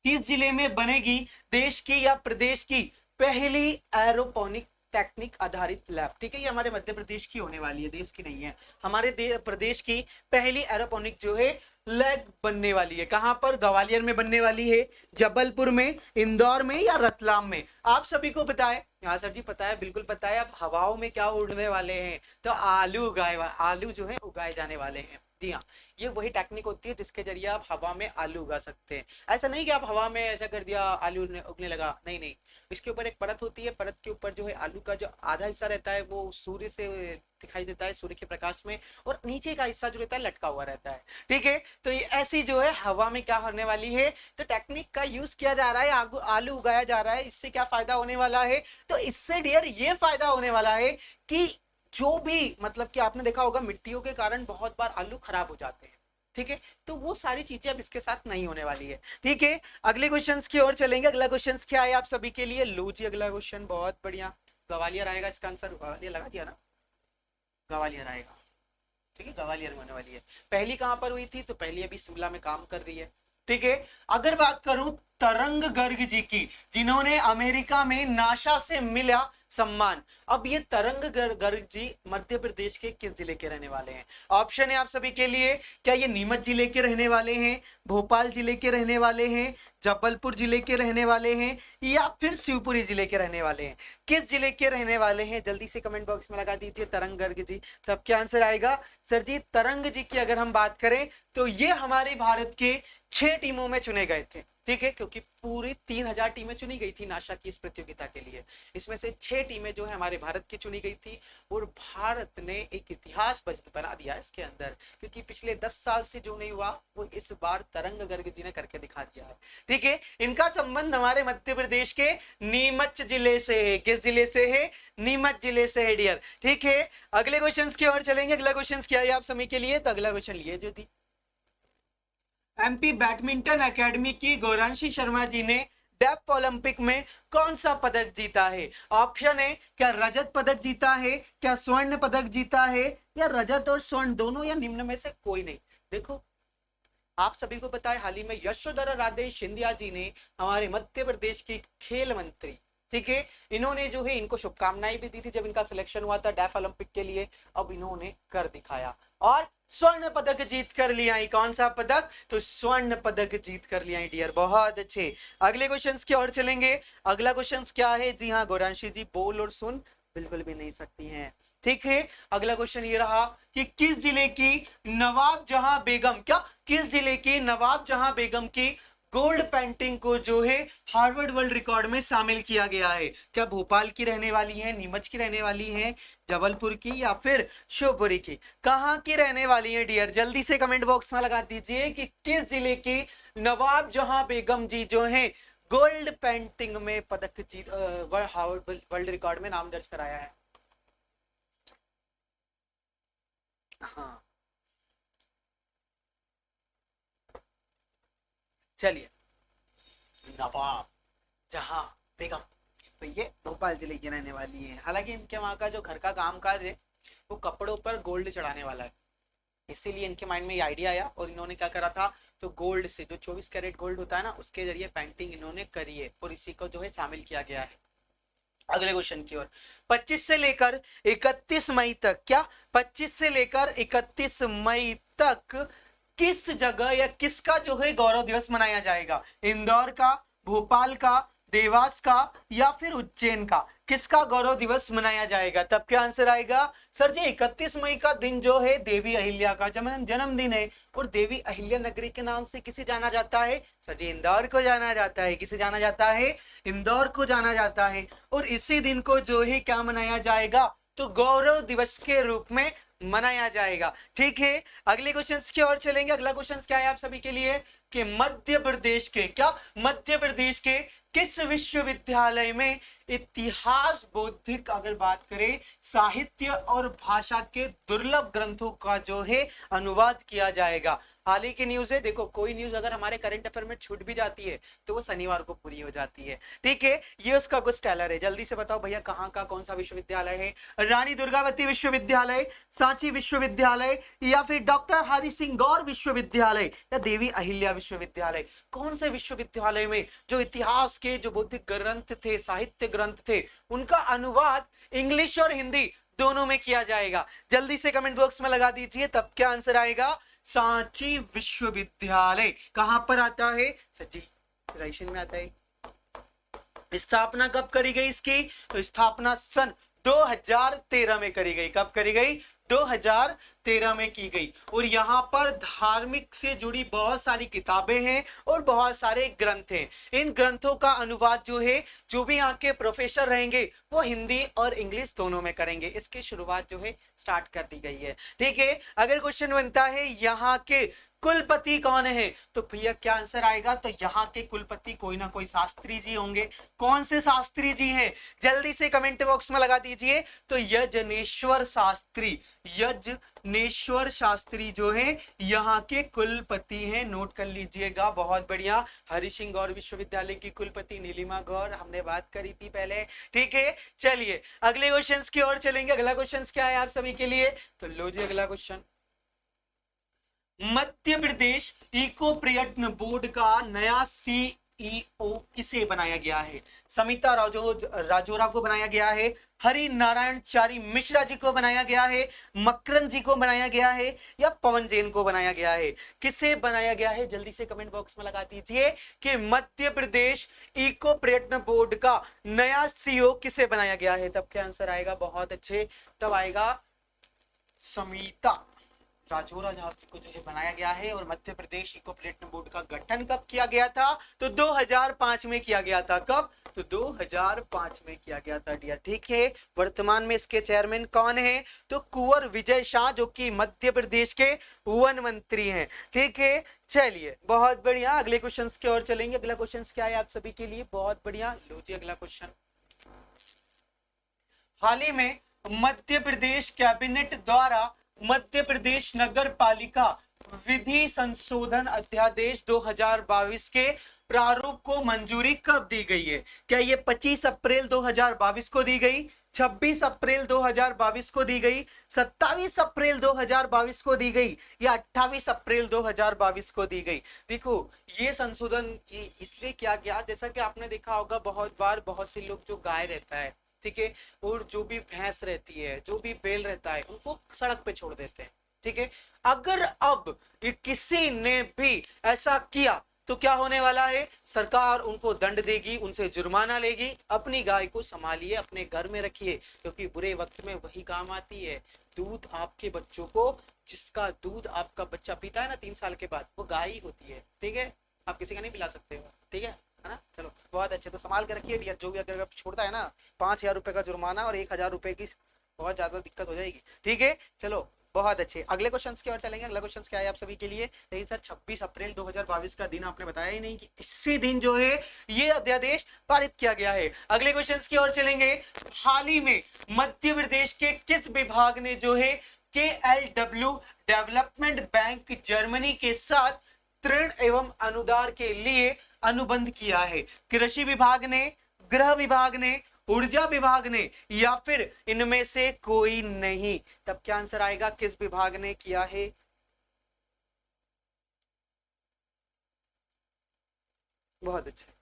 किस जिले में बनेगी देश की या प्रदेश की पहली एरोपोनिक टेक्निक आधारित लैब? ठीक है, ये हमारे मध्य प्रदेश की होने वाली है, देश की नहीं है। हमारे प्रदेश की पहली एरोपोनिक जो है लैब बनने वाली है। कहां पर? ग्वालियर में बनने वाली है, जबलपुर में, इंदौर में या रतलाम में? आप सभी को पता है? हाँ सर जी पता है, बिल्कुल पता है। अब हवाओं में क्या उड़ने वाले हैं? तो आलू जो है उगाए जाने वाले हैं। जी हाँ, ये वही टेक्निक होती है जिसके जरिए आप हवा में आलू उगा सकते हैं। ऐसा नहीं कि आप हवा में ऐसा कर दिया आलू उगने लगा, नहीं नहीं। इसके ऊपर एक परत होती है, परत के ऊपर जो है आलू का जो आधा हिस्सा रहता है वो सूर्य से दिखाई देता है, सूर्य के प्रकाश में, और नीचे का हिस्सा जो रहता है लटका हुआ रहता है, ठीक है। तो ये ऐसी जो है हवा में क्या होने वाली है? तो टेक्निक का यूज किया जा रहा है, आलू उगाया जा रहा है। इससे क्या फायदा होने वाला है? तो इससे डियर ये फायदा होने वाला है कि जो भी मतलब कि आपने देखा होगा मिट्टियों के कारण बहुत बार आलू खराब हो जाते हैं, ठीक है। तो वो सारी चीजें अब इसके साथ नहीं होने वाली है, ठीक है। अगले क्वेश्चंस की ओर चलेंगे। अगला क्वेश्चन क्या है आप सभी के लिए? लो जी अगला क्वेश्चन, बहुत बढ़िया। ग्वालियर आएगा इसका आंसर, ग्वालियर लगा दिया ना, ग्वालियर आएगा, ठीक है, ग्वालियर में होने वाली है। पहली कहां पर हुई थी? तो पहली अभी शिमला में काम कर रही है, ठीक है। अगर बात करूं तरंग गर्ग जी की, जिन्होंने अमेरिका में नासा से मिला सम्मान, अब ये तरंग गर्ग जी मध्य प्रदेश के किस जिले के रहने वाले हैं? ऑप्शन है आप सभी के लिए। क्या ये नीमच जिले के रहने वाले हैं, भोपाल जिले के रहने वाले हैं, जबलपुर जिले के रहने वाले हैं, या फिर शिवपुरी जिले के रहने वाले हैं? किस जिले के रहने वाले हैं? जल्दी से कमेंट बॉक्स में लगा दीजिए तरंग गर्ग जी। तब क्या आंसर आएगा? सर जी तरंग जी की अगर हम बात करें तो ये हमारे भारत के 6 टीमों में चुने गए थे, ठीक है, क्योंकि पूरी 3000 टीमें चुनी गई थी नासा की इस प्रतियोगिता के लिए। इसमें से 6 टीमें जो है हमारे भारत की चुनी गई थी, और भारत ने एक इतिहास बना दिया इसके अंदर, क्योंकि पिछले 10 साल से जो नहीं हुआ वो इस बार तरंग गर्ग जी ने करके दिखा दिया है, ठीक है। इनका संबंध हमारे मध्य प्रदेश के नीमच जिले से है। किस जिले से है? नीमच जिले से है डियर, ठीक है। अगले क्वेश्चन की ओर चलेंगे। अगला क्वेश्चन क्या है आप सभी के लिए? तो अगला क्वेश्चन लिए जो थी, एमपी बैडमिंटन एकेडमी की गौरांशी शर्मा जी ने डेफ ओलंपिक में कौन सा पदक जीता है? ऑप्शन है, क्या रजत पदक जीता है, क्या स्वर्ण पदक जीता है, या रजत और स्वर्ण दोनों, या निम्न में से कोई नहीं? देखो आप सभी को पता है हाल ही में यशोधरा राधे सिंधिया जी ने, हमारे मध्य प्रदेश की खेल मंत्री, ठीक है, इन्होंने जो है इनको शुभकामनाएं भी दी थी जब इनका सिलेक्शन हुआ था डेफ ओलंपिक के लिए। अब इन्होंने कर दिखाया और स्वर्ण पदक जीत कर लिया। कौन सा पदक? तो स्वर्ण पदक जीत कर लिया डियर, बहुत अच्छे। अगले क्वेश्चन की ओर चलेंगे। अगला क्वेश्चन क्या है? जी हाँ गौरांशी जी बोल और सुन बिल्कुल भी नहीं सकती हैं, ठीक है। अगला क्वेश्चन ये रहा कि किस जिले की नवाब जहां बेगम, क्या किस जिले की नवाब जहां बेगम की गोल्ड पेंटिंग को जो है हार्वर्ड वर्ल्ड रिकॉर्ड में शामिल किया गया है? क्या भोपाल की रहने वाली है, नीमच की रहने वाली है, जबलपुर की, या फिर शिवपुरी की? कहां की रहने वाली है डियर? जल्दी से कमेंट बॉक्स में लगा दीजिए कि किस जिले की नवाब जहां बेगम जी जो है गोल्ड पेंटिंग में पदक जीत हार्वर्ड वर्ल्ड रिकॉर्ड में नाम दर्ज कराया है। हाँ चलिए, नवाब जहां बेगम, तो ये भोपाल जिले की रहने वाली है। हालांकि इनके वहां का जो घर का काम काज है वो कपड़ों पर गोल्ड चढ़ाने वाला है, इसीलिए इनके माइंड में ये आइडिया आया और इन्होंने क्या करा था, तो गोल्ड से जो 24 कैरेट गोल्ड होता है ना उसके जरिए पेंटिंग इन्होंने करी है और इसी को जो है शामिल किया गया है। अगले क्वेश्चन की ओर। 25 से लेकर 31 मई तक, क्या 25 से लेकर 31 मई तक किस जगह या किसका जो है गौरव दिवस मनाया जाएगा? इंदौर का, भोपाल का, देवास का या फिर उज्जैन का? किसका गौरव दिवस मनाया जाएगा? तब क्या आंसर आएगा? सर जी 31 मई का दिन जो है देवी अहिल्या का जन्मदिन है, और देवी अहिल्या नगरी के नाम से किसे जाना जाता है? सर जी इंदौर को जाना जाता है। किसे जाना जाता है? इंदौर को जाना जाता है। और इसी दिन को जो है क्या मनाया जाएगा? तो गौरव दिवस के रूप में मनाया जाएगा। ठीक है, अगले क्वेश्चंस की ओर चलेंगे। अगला क्वेश्चन क्या है आप सभी के लिए कि मध्य प्रदेश के, क्या मध्य प्रदेश के किस विश्वविद्यालय में इतिहास, बौद्धिक, अगर बात करें साहित्य और भाषा के दुर्लभ ग्रंथों का जो है अनुवाद किया जाएगा? हाल ही की न्यूज है, देखो कोई न्यूज अगर हमारे करंट अफेयर में छूट भी जाती है तो वो शनिवार को पूरी हो जाती है। ठीक है, ये उसका कुछ टेलर है। जल्दी से बताओ भैया कहाँ का कौन सा विश्वविद्यालय है? रानी दुर्गावती विश्वविद्यालय, सांची विश्वविद्यालय या फिर डॉक्टर हरि सिंह गौर विश्वविद्यालय या देवी अहिल्या विश्वविद्यालय? कौन से विश्वविद्यालय में जो इतिहास के जो बौद्धिक ग्रंथ थे, साहित्य ग्रंथ थे, उनका अनुवाद इंग्लिश और हिंदी दोनों में किया जाएगा? जल्दी से कमेंट बॉक्स में लगा दीजिए, तब क्या आंसर आएगा? सांची विश्वविद्यालय। कहां पर आता है? सच्ची राइशन में आता है। स्थापना कब करी गई इसकी? तो स्थापना सन 2013 में करी गई। कब करी गई? 2013 में की गई। और यहाँ पर धार्मिक से जुड़ी बहुत सारी किताबें हैं और बहुत सारे ग्रंथ हैं। इन ग्रंथों का अनुवाद जो है, जो भी यहाँ के प्रोफेसर रहेंगे वो हिंदी और इंग्लिश दोनों में करेंगे। इसकी शुरुआत जो है स्टार्ट कर दी गई है। ठीक है, अगर क्वेश्चन बनता है यहाँ के कुलपति कौन है, तो भैया क्या आंसर आएगा? तो यहाँ के कुलपति कोई ना कोई शास्त्री जी होंगे। कौन से शास्त्री जी हैं? जल्दी से कमेंट बॉक्स में लगा दीजिए। तो यजनेश्वर शास्त्री, यजनेश्वर शास्त्री जो है यहाँ के कुलपति हैं। नोट कर लीजिएगा, बहुत बढ़िया। हरि सिंह गौर विश्वविद्यालय की कुलपति नीलिमा गौर, हमने बात करी थी पहले। ठीक है, चलिए अगले क्वेश्चन की ओर चलेंगे। अगला क्वेश्चन क्या है आप सभी के लिए? तो लो जी अगला क्वेश्चन। मध्य प्रदेश इको पर्यटन बोर्ड का नया सीईओ किसे बनाया गया है? समिता राजोरा को बनाया गया है, हरि नारायण चारी मिश्रा जी को बनाया गया है, मकरंद जी को बनाया गया है या पवन जैन को बनाया गया है? किसे बनाया गया है? जल्दी से कमेंट बॉक्स में लगा दीजिए कि मध्य प्रदेश इको पर्यटन बोर्ड का नया सीईओ किसे बनाया गया है? तब क्या आंसर आएगा? बहुत अच्छे, तब आएगा समिता राजोरा को जो है बनाया गया है। और मध्य प्रदेश इको पर्यटन बोर्ड का गठन कब किया गया था? तो 2005 में किया गया था। कब? तो 2005 में किया गया था डियर। ठीक है, वर्तमान में इसके चेयरमैन कौन है? तो कुंवर विजय शाह, जो कि मध्य प्रदेश के वन मंत्री हैं। ठीक है, चलिए बहुत बढ़िया। अगले क्वेश्चन की ओर चलेंगे। अगला क्वेश्चन क्या है आप सभी के लिए? बहुत बढ़िया, लो जी अगला क्वेश्चन। हाल ही में मध्य प्रदेश कैबिनेट द्वारा मध्य प्रदेश नगर पालिका विधि संशोधन अध्यादेश 2022 के प्रारूप को मंजूरी कब दी गई है? क्या ये 25 अप्रैल 2022 को दी गई, 26 अप्रैल 2022 को दी गई, 27 अप्रैल 2022 को दी गई या 28 अप्रैल 2022 को दी गई? देखो ये संशोधन इसलिए किया गया, जैसा कि आपने देखा होगा बहुत बार बहुत से लोग जो गाय रहता है, ठीक है, और जो भी भैंस रहती है, जो भी बैल रहता है, उनको सड़क पे छोड़ देते हैं। ठीक है, अगर अब किसी ने भी ऐसा किया तो क्या होने वाला है? सरकार उनको दंड देगी, उनसे जुर्माना लेगी। अपनी गाय को संभालिए, अपने घर में रखिए, क्योंकि बुरे वक्त में वही काम आती है। दूध आपके बच्चों को, जिसका दूध आपका बच्चा पीता है ना 3 साल के बाद, वो गाय ही होती है। ठीक है, आप किसी का नहीं पिला सकते हो। ठीक है ना? चलो बहुत अच्छे, तो संभाल के रखिए डियर। जो भी अगर छोड़ता है ना, 5,000 रुपए का जुर्माना और 1,000 रुपए की बहुत ज्यादा दिक्कत हो जाएगी। ठीक है, चलो बहुत अच्छे। अगले क्वेश्चन की ओर चलेंगे। अगला क्वेश्चन क्या है आप सभी के लिए? लेकिन सर 26 अप्रैल 2022 का दिन आपने बताया ही नहीं कि इसी दिन जो है ये अध्यादेश पारित किया गया है। अगले क्वेश्चन की ओर चलेंगे। हाल ही में मध्य प्रदेश के किस विभाग ने जो है KLW डेवलपमेंट बैंक जर्मनी के साथ ऋण एवं अनुदान के लिए अनुबंध किया है? कृषि विभाग ने, गृह विभाग ने, ऊर्जा विभाग ने या फिर इनमें से कोई नहीं? तब क्या आंसर आएगा? किस विभाग ने किया है? बहुत अच्छा,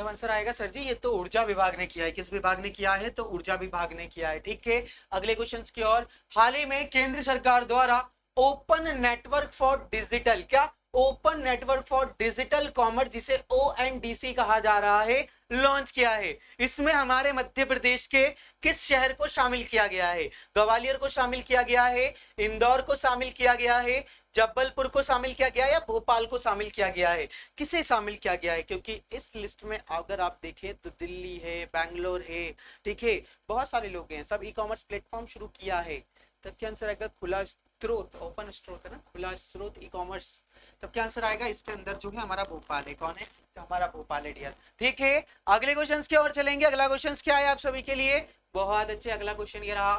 तब आंसर आएगा सर जी ये तो ऊर्जा विभाग ने किया है। किस विभाग ने किया है? तो ऊर्जा विभाग ने किया है। ठीक है, अगले क्वेश्चन की ओर। हाल ही में केंद्र सरकार द्वारा ओपन नेटवर्क फॉर डिजिटल, क्या? Open network for digital commerce, जिसे ONDC कहा जा रहा है, लॉन्च किया है। इसमें हमारे मध्य प्रदेश के किस शहर को शामिल किया गया है? ग्वालियर को शामिल किया गया है, इंदौर को शामिल किया गया है, जबलपुर को शामिल किया गया है, या भोपाल को शामिल किया गया है? किसे शामिल किया गया है? क्योंकि इस लिस्ट में अगर आप देखें तो दिल्ली है, बैंगलोर है, ठीक है, बहुत सारे लोग हैं, सब ई कॉमर्स प्लेटफॉर्म शुरू किया है। तब क्या आंसर आएगा? खुला स्रोत, ओपन स्रोत है ना, खुला स्रोत ई कॉमर्स। तब क्या आंसर आएगा? इसके अंदर जो है हमारा भोपाल है। कौन है? हमारा भोपाल है डियर। ठीक है, अगले क्वेश्चन की ओर चलेंगे। अगला क्वेश्चन क्या है आप सभी के लिए? बहुत अच्छे, अगला क्वेश्चन ये रहा,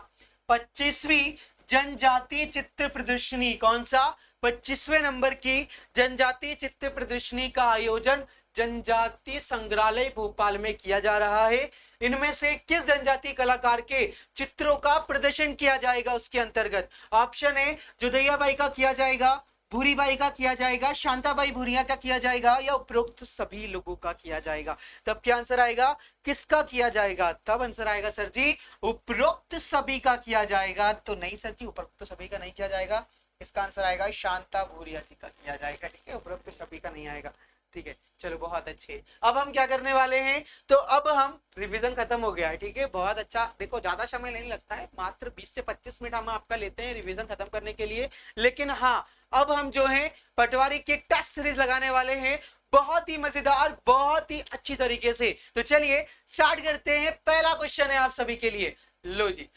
25वीं जनजातीय चित्र प्रदर्शनी। कौन सा? 25वें नंबर की जनजातीय चित्र प्रदर्शनी का आयोजन जनजातीय संग्रहालय भोपाल में किया जा रहा है। इनमें से किस जनजातीय कलाकार के चित्रों का प्रदर्शन किया जाएगा उसके अंतर्गत? ऑप्शन है जुदैया बाई का किया जाएगा, भूरी बाई का किया जाएगा, शांताबाई भूरिया का किया जाएगा, या उपरोक्त सभी लोगों का किया जाएगा? तब क्या आंसर आएगा? किसका किया जाएगा? तब आंसर आएगा सर जी उपरोक्त सभी का किया जाएगा। तो नहीं सर जी, उपरोक्त सभी का नहीं किया जाएगा। इसका आंसर आएगा शांता भूरिया जी का किया जाएगा। ठीक है, उपरोक्त सभी का नहीं आएगा। ठीक है, चलो बहुत अच्छे। अब हम क्या करने वाले हैं? तो अब हम रिवीजन खत्म हो गया है। ठीक है, बहुत अच्छा। देखो ज्यादा समय नहीं लगता है, मात्र 20 से 25 मिनट हम आपका लेते हैं रिवीजन खत्म करने के लिए। लेकिन हाँ, अब हम जो है पटवारी के टेस्ट सीरीज लगाने वाले हैं, बहुत ही मजेदार, बहुत ही अच्छी तरीके से। तो चलिए स्टार्ट करते हैं। पहला क्वेश्चन है आप सभी के लिए, लो जी।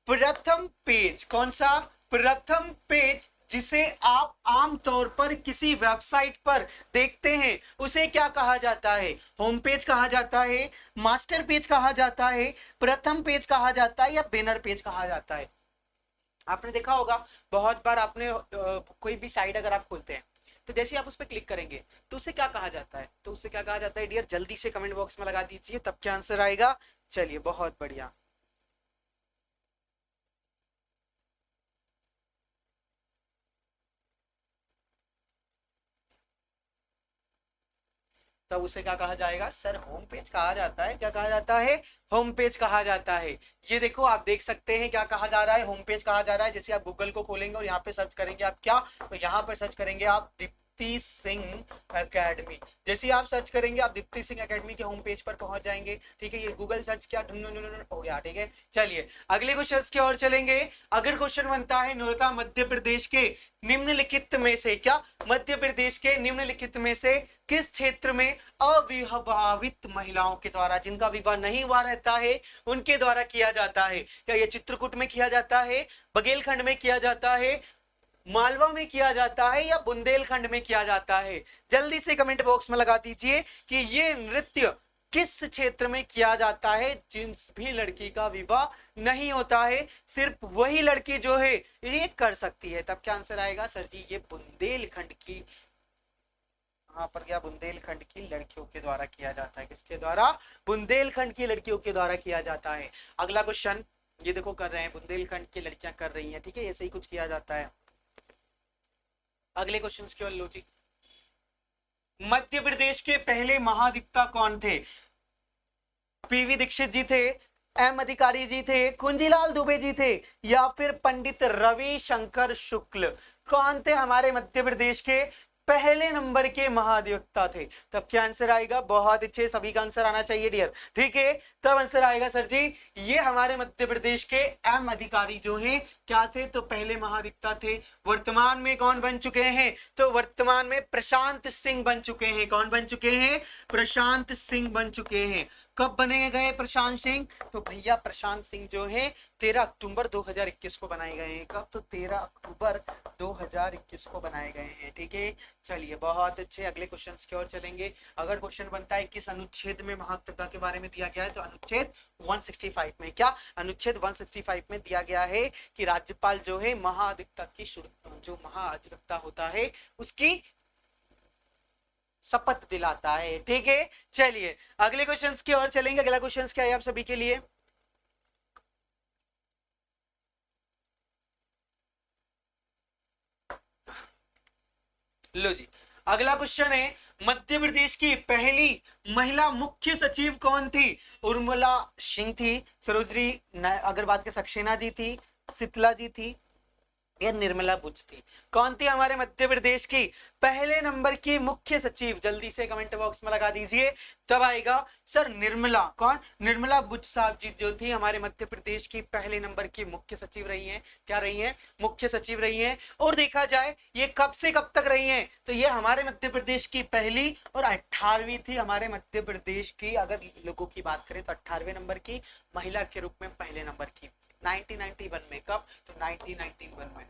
प्रथम पेज, कौन सा? प्रथम पेज जिसे आप आमतौर पर किसी वेबसाइट पर देखते हैं उसे क्या कहा जाता है? होम पेज कहा जाता है, मास्टर पेज कहा जाता है, प्रथम पेज कहा जाता है, या बैनर पेज कहा जाता है? आपने देखा होगा बहुत बार, आपने कोई भी साइट अगर आप खोलते हैं तो जैसे आप उस पर क्लिक करेंगे तो उसे क्या कहा जाता है? तो उसे क्या कहा जाता है डियर? जल्दी से कमेंट बॉक्स में लगा दीजिए, तब क्या आंसर आएगा। चलिए बहुत बढ़िया। तब उसे क्या कहा जाएगा? सर होम पेज कहा जाता है। क्या कहा जाता है? होम पेज कहा जाता है। ये देखो आप देख सकते हैं क्या कहा जा रहा है? होम पेज कहा जा रहा है। जैसे आप गूगल को खोलेंगे और यहाँ पे सर्च करेंगे आप क्या, तो यहाँ पर सर्च करेंगे आप दीप्ति सिंह एकेडमी। जैसे आप सर्च करेंगे आप दीप्ति सिंह एकेडमी के होम पेज पर पहुंच जाएंगे। ठीक है, ये गूगल सर्च किया हो गया। ठीक है, चलिए अगले क्वेश्चन की ओर चलेंगे। अगर क्वेश्चन बनता है नोटा मध्य प्रदेश के निम्नलिखित में से, क्या? मध्य प्रदेश के निम्नलिखित में से किस क्षेत्र में अविवाहित महिलाओं के द्वारा, जिनका विवाह नहीं हुआ रहता है, उनके द्वारा किया जाता है? क्या ये चित्रकूट में किया जाता है, बघेलखंड में किया जाता है, मालवा में किया जाता है, या बुंदेलखंड में किया जाता है? जल्दी से कमेंट बॉक्स में लगा दीजिए कि ये नृत्य किस क्षेत्र में किया जाता है। जिस भी लड़की का विवाह नहीं होता है, सिर्फ वही लड़की जो है ये कर सकती है। तब क्या आंसर आएगा? सर जी ये बुंदेलखंड की, वहां पर क्या, बुंदेलखंड की लड़कियों के द्वारा किया जाता है। किसके द्वारा? बुंदेलखंड की लड़कियों के द्वारा किया जाता है। अगला क्वेश्चन ये देखो कर रहे हैं, बुंदेलखंड की लड़कियां कर रही हैं। ठीक है, ऐसे ही कुछ किया जाता है। अगले क्वेश्चन की ओर लो जी। मध्य प्रदेश के पहले महाधिवक्ता कौन थे? पीवी दीक्षित जी थे, एम अधिकारी जी थे, कुंजीलाल दुबे जी थे, या फिर पंडित रविशंकर शुक्ल? कौन थे हमारे मध्य प्रदेश के पहले नंबर के महाधिवक्ता थे? तब क्या आंसर आएगा? बहुत अच्छे, सभी का आंसर आना चाहिए डियर। ठीक है, तब आंसर आएगा सर जी ये हमारे मध्य प्रदेश के एम अधिकारी जो हैं क्या थे? तो पहले महाधिवक्ता थे। वर्तमान में कौन बन चुके हैं? तो वर्तमान में प्रशांत सिंह बन चुके हैं। कौन बन चुके हैं? प्रशांत सिंह बन चुके हैं। कब बने गए प्रशांत सिंह? तो भैया प्रशांत सिंह जो है 13 अक्टूबर 2021 को बनाए गए हैं। कब? तो 13 अक्टूबर 2021 को बनाए गए हैं। ठीक है, चलिए बहुत अच्छे। अगले क्वेश्चन की ओर चलेंगे। अगर क्वेश्चन बनता है किस अनुच्छेद में महाधिवक्ता के बारे में दिया गया है, तो अनुच्छेद 165 में। क्या? अनुच्छेद 165 में दिया गया है कि राज्यपाल जो है महाधिवक्ता की, जो महाधिवक्ता होता है उसकी शपथ दिलाता है। ठीक है, चलिए अगले क्वेश्चंस की ओर चलेंगे। अगला क्वेश्चंस क्या है आप सभी के लिए? लो जी, अगला क्वेश्चन है मध्य प्रदेश की पहली महिला मुख्य सचिव कौन थी? उर्मिला सिंह थी, सरोजनी अग्रवाल के सक्सेना जी थी, शीतला जी थी, ये निर्मला बुच थी। कौन थी हमारे मध्य प्रदेश की पहले नंबर की मुख्य सचिव? जल्दी से कमेंट बॉक्स में लगा दीजिए, तब आएगा सर निर्मला। कौन? निर्मला बुच साहब जी जो थी हमारे मध्य प्रदेश की पहले नंबर की मुख्य सचिव रही हैं। क्या रही हैं? मुख्य सचिव रही हैं। और देखा जाए ये कब से कब तक रही हैं, तो ये हमारे मध्य प्रदेश की पहली और 18वीं थी हमारे मध्य प्रदेश की, अगर लोगों की बात करें तो 18वें नंबर की महिला के रूप में पहले नंबर की 1991 में। कब? तो 1991 में।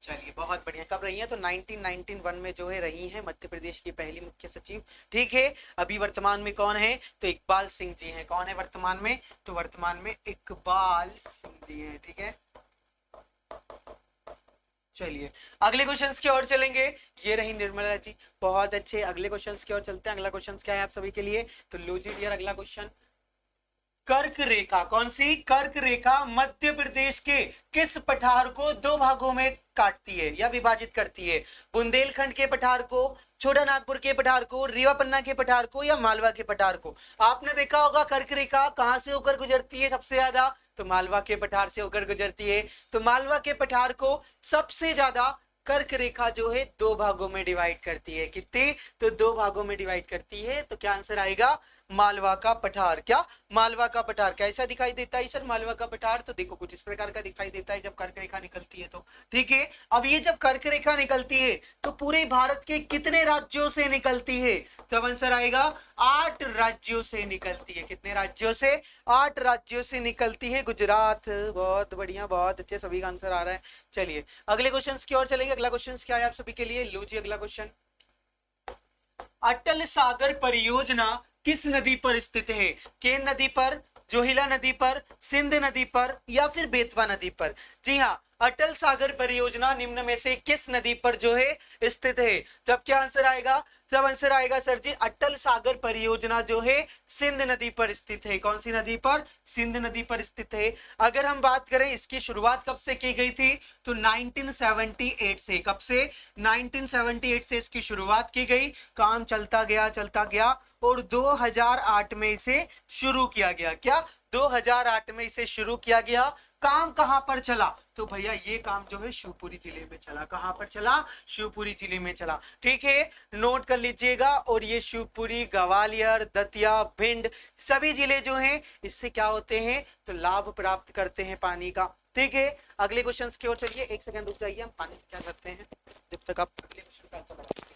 चलिए बहुत बढ़िया, कब रही है? तो 1991 में जो है रही है मध्य प्रदेश की पहली मुख्य सचिव। ठीक है, अभी वर्तमान में कौन है? तो इकबाल सिंह जी हैं। कौन है वर्तमान में? तो वर्तमान में इकबाल सिंह जी हैं। ठीक है, चलिए अगले क्वेश्चंस की ओर चलेंगे। ये रही निर्मला जी, बहुत अच्छे। अगले क्वेश्चंस की ओर चलते हैं। अगला क्वेश्चन क्या है आप सभी के लिए? तो लो जी डियर, अगला क्वेश्चन, कर्क रेखा, कौन सी? कर्क रेखा मध्य प्रदेश के किस पठार को दो भागों में काटती है या विभाजित करती है? बुंदेलखंड के पठार को, छोटा नागपुर के पठार को, रीवा पन्ना के पठार को, या मालवा के पठार को? आपने देखा होगा कर्क रेखा कहां से होकर गुजरती है सबसे ज्यादा? तो मालवा के पठार से होकर गुजरती है। तो मालवा के पठार को सबसे ज्यादा कर्क रेखा जो है दो भागों में डिवाइड करती है। कितने? तो दो भागों में डिवाइड करती है। तो क्या आंसर आएगा? मालवा का पठार। क्या? मालवा का पठार कैसा दिखाई देता है सर मालवा का पठार? तो देखो कुछ इस प्रकार का दिखाई देता है जब कर्क रेखा निकलती है तो। ठीक है, अब ये जब कर्क रेखा निकलती है तो पूरे भारत के कितने राज्यों से निकलती है? तब आंसर आएगा 8 राज्यों से निकलती है। कितने राज्यों से? 8 राज्यों से निकलती है। गुजरात, बहुत बढ़िया, बहुत अच्छे, सभी का आंसर आ रहा है। चलिए अगले क्वेश्चन की ओर चलेंगे। अगला क्वेश्चन क्या है आप सभी के लिए? लो जी अगला क्वेश्चन, अटल सागर परियोजना किस नदी पर स्थित है? केन नदी पर, जोहिला नदी पर, सिंध नदी पर, या फिर बेतवा नदी पर? जी हाँ, अटल सागर परियोजना निम्न में से किस नदी पर जो है स्थित है? तब क्या आंसर आएगा? तब आंसर आएगा सर जी अटल सागर परियोजना जो है सिंध नदी पर स्थित है। कौन सी नदी पर? सिंध नदी पर स्थित है। अगर हम बात करें इसकी शुरुआत कब से की गई थी? तो 1978 से। कब से? 1978 से इसकी शुरुआत की गई। काम चलता गया और 2008 में इसे शुरू किया गया। क्या? 2008 में इसे शुरू किया गया। काम कहां पर चला? तो भैया ये काम जो है शिवपुरी जिले में चला। कहां पर चला? शिवपुरी जिले में चला। ठीक है, नोट कर लीजिएगा। और ये शिवपुरी, ग्वालियर, दतिया, भिंड सभी जिले जो हैं इससे क्या होते हैं? तो लाभ प्राप्त करते हैं पानी का। ठीक है, अगले क्वेश्चन की ओर चलिए। एक सेकंड रुक जाइए, हम पानी क्या करते हैं जब तक आप अगले क्वेश्चन का आंसर बताते हैं।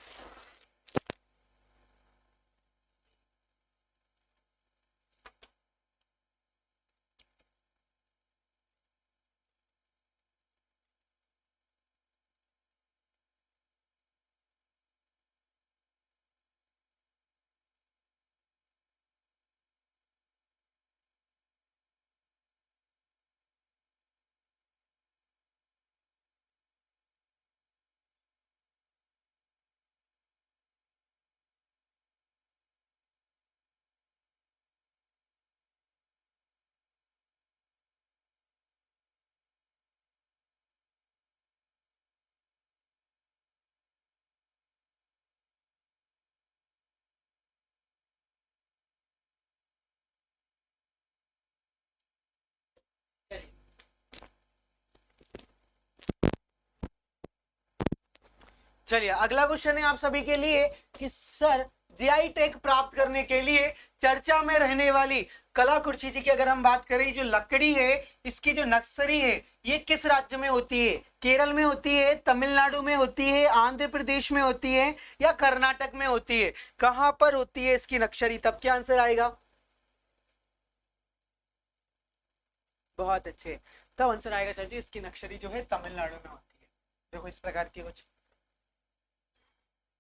चलिए अगला क्वेश्चन है आप सभी के लिए कि सर जीआई टैग प्राप्त करने के लिए चर्चा में रहने वाली कलाकुर्ची जी की अगर हम बात करें, जो लकड़ी है इसकी जो नक्सरी है ये किस राज्य में होती है? केरल में होती है, तमिलनाडु में होती है, आंध्र प्रदेश में होती है, या कर्नाटक में होती है? कहां पर होती है इसकी नक्सरी? तब क्या आंसर आएगा? बहुत अच्छे, तब आंसर आएगा सर जी इसकी नक्सरी जो है तमिलनाडु में होती है। देखो इस प्रकार की कुछ।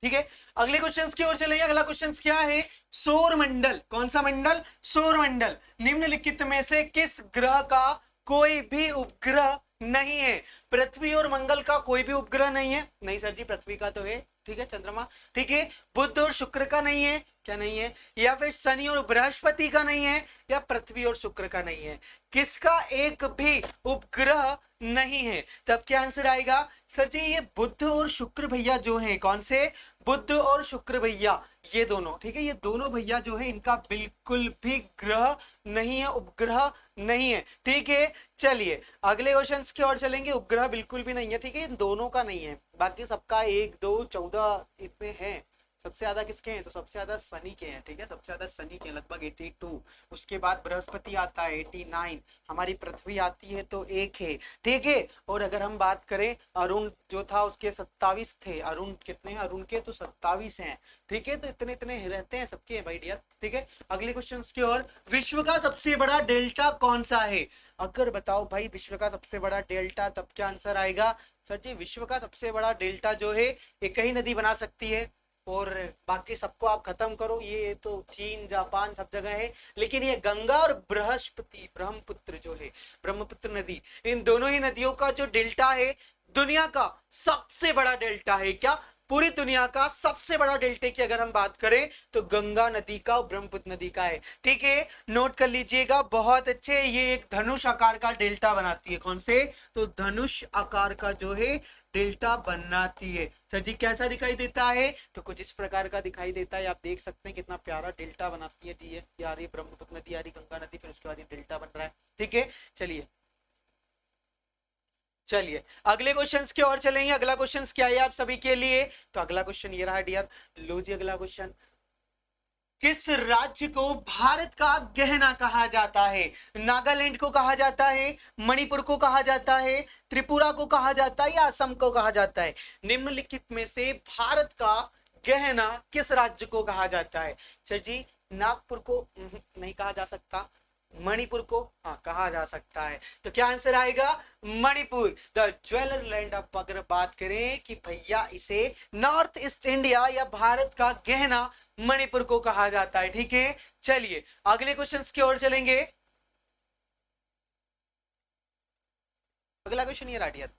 ठीक है, अगले क्वेश्चंस की ओर चलेंगे। अगला क्वेश्चन क्या है? सौर मंडल, कौन सा मंडल? सौर मंडल निम्नलिखित में से किस ग्रह का कोई भी उपग्रह नहीं है? पृथ्वी और मंगल का कोई भी उपग्रह नहीं है? नहीं सर जी, पृथ्वी का तो है। ठीक है, चंद्रमा। ठीक है, बुध और शुक्र का नहीं है, क्या नहीं है, या फिर शनि और बृहस्पति का नहीं है, या पृथ्वी और शुक्र का नहीं है, किसका एक भी उपग्रह नहीं है। तब क्या आंसर आएगा सर जी, ये बुध और शुक्र भैया जो हैं, कौन से, बुध और शुक्र भैया, ये दोनों, ठीक है, ये दोनों भैया जो है इनका बिल्कुल भी ग्रह नहीं है, उपग्रह नहीं है, ठीक है। चलिए अगले क्वेश्चंस की ओर चलेंगे। उपग्रह बिल्कुल भी नहीं है, ठीक है, इन दोनों का नहीं है, बाकी सबका 1 2 14 इतने हैं। सबसे ज्यादा किसके हैं, तो सबसे ज्यादा शनि के हैं, ठीक है, सबसे ज्यादा शनि के लगभग 82, उसके बाद बृहस्पति आता है 89, हमारी पृथ्वी आती है तो 1 है, ठीक है। और अगर हम बात करें अरुण जो था उसके 27 थे, अरुण कितने हैं, अरुण के तो 27 हैं, ठीक है, तो इतने इतने रहते हैं सबके हैं भाई डियर, ठीक है। अगले क्वेश्चन की ओर, विश्व का सबसे बड़ा डेल्टा कौन सा है, अगर बताओ भाई विश्व का सबसे बड़ा डेल्टा, तब क्या आंसर आएगा सर जी, विश्व का सबसे बड़ा डेल्टा जो है एक ही नदी बना सकती है, और बाकी सबको आप खत्म करो, ये तो चीन जापान सब जगह है, लेकिन ये गंगा और बृहस्पति ब्रह्मपुत्र जो है, ब्रह्मपुत्र नदी, इन दोनों ही नदियों का जो डेल्टा है दुनिया का सबसे बड़ा डेल्टा है। क्या, पूरी दुनिया का सबसे बड़ा डेल्टे की अगर हम बात करें तो गंगा नदी का और ब्रह्मपुत्र नदी का है, ठीक है, नोट कर लीजिएगा बहुत अच्छे। ये एक धनुष आकार का डेल्टा बनाती है, कौन से, तो धनुष आकार का जो है डेल्टा बनाती है। सर जी कैसा दिखाई देता है, तो कुछ इस प्रकार का दिखाई देता है, आप देख सकते हैं कितना प्यारा डेल्टा बनाती है, दी है यार, ये ब्रह्मपुत्र नदी आ रही, गंगा नदी, फिर उसके बाद ये डेल्टा बन रहा है, ठीक है। चलिए चलिए अगले क्वेश्चंस की ओर चलेंगे। अगला क्वेश्चन क्या है आप सभी के लिए, तो अगला क्वेश्चन ये रहा डियर, लो जी अगला क्वेश्चन, किस राज्य को भारत का गहना कहा जाता है, नागालैंड को कहा जाता है, मणिपुर को कहा जाता है, त्रिपुरा को कहा जाता है, या असम को कहा जाता है, निम्नलिखित में से भारत का गहना किस राज्य को कहा जाता है। सर जी नागपुर को नहीं कहा जा सकता, मणिपुर को हाँ कहा जा सकता है, तो क्या आंसर आएगा मणिपुर, द ज्वेलर लैंड। अब अगर बात करें कि भैया इसे नॉर्थ ईस्ट इंडिया या भारत का गहना मणिपुर को कहा जाता है, ठीक है। चलिए अगले क्वेश्चंस की ओर चलेंगे। अगला क्वेश्चन ये राडियर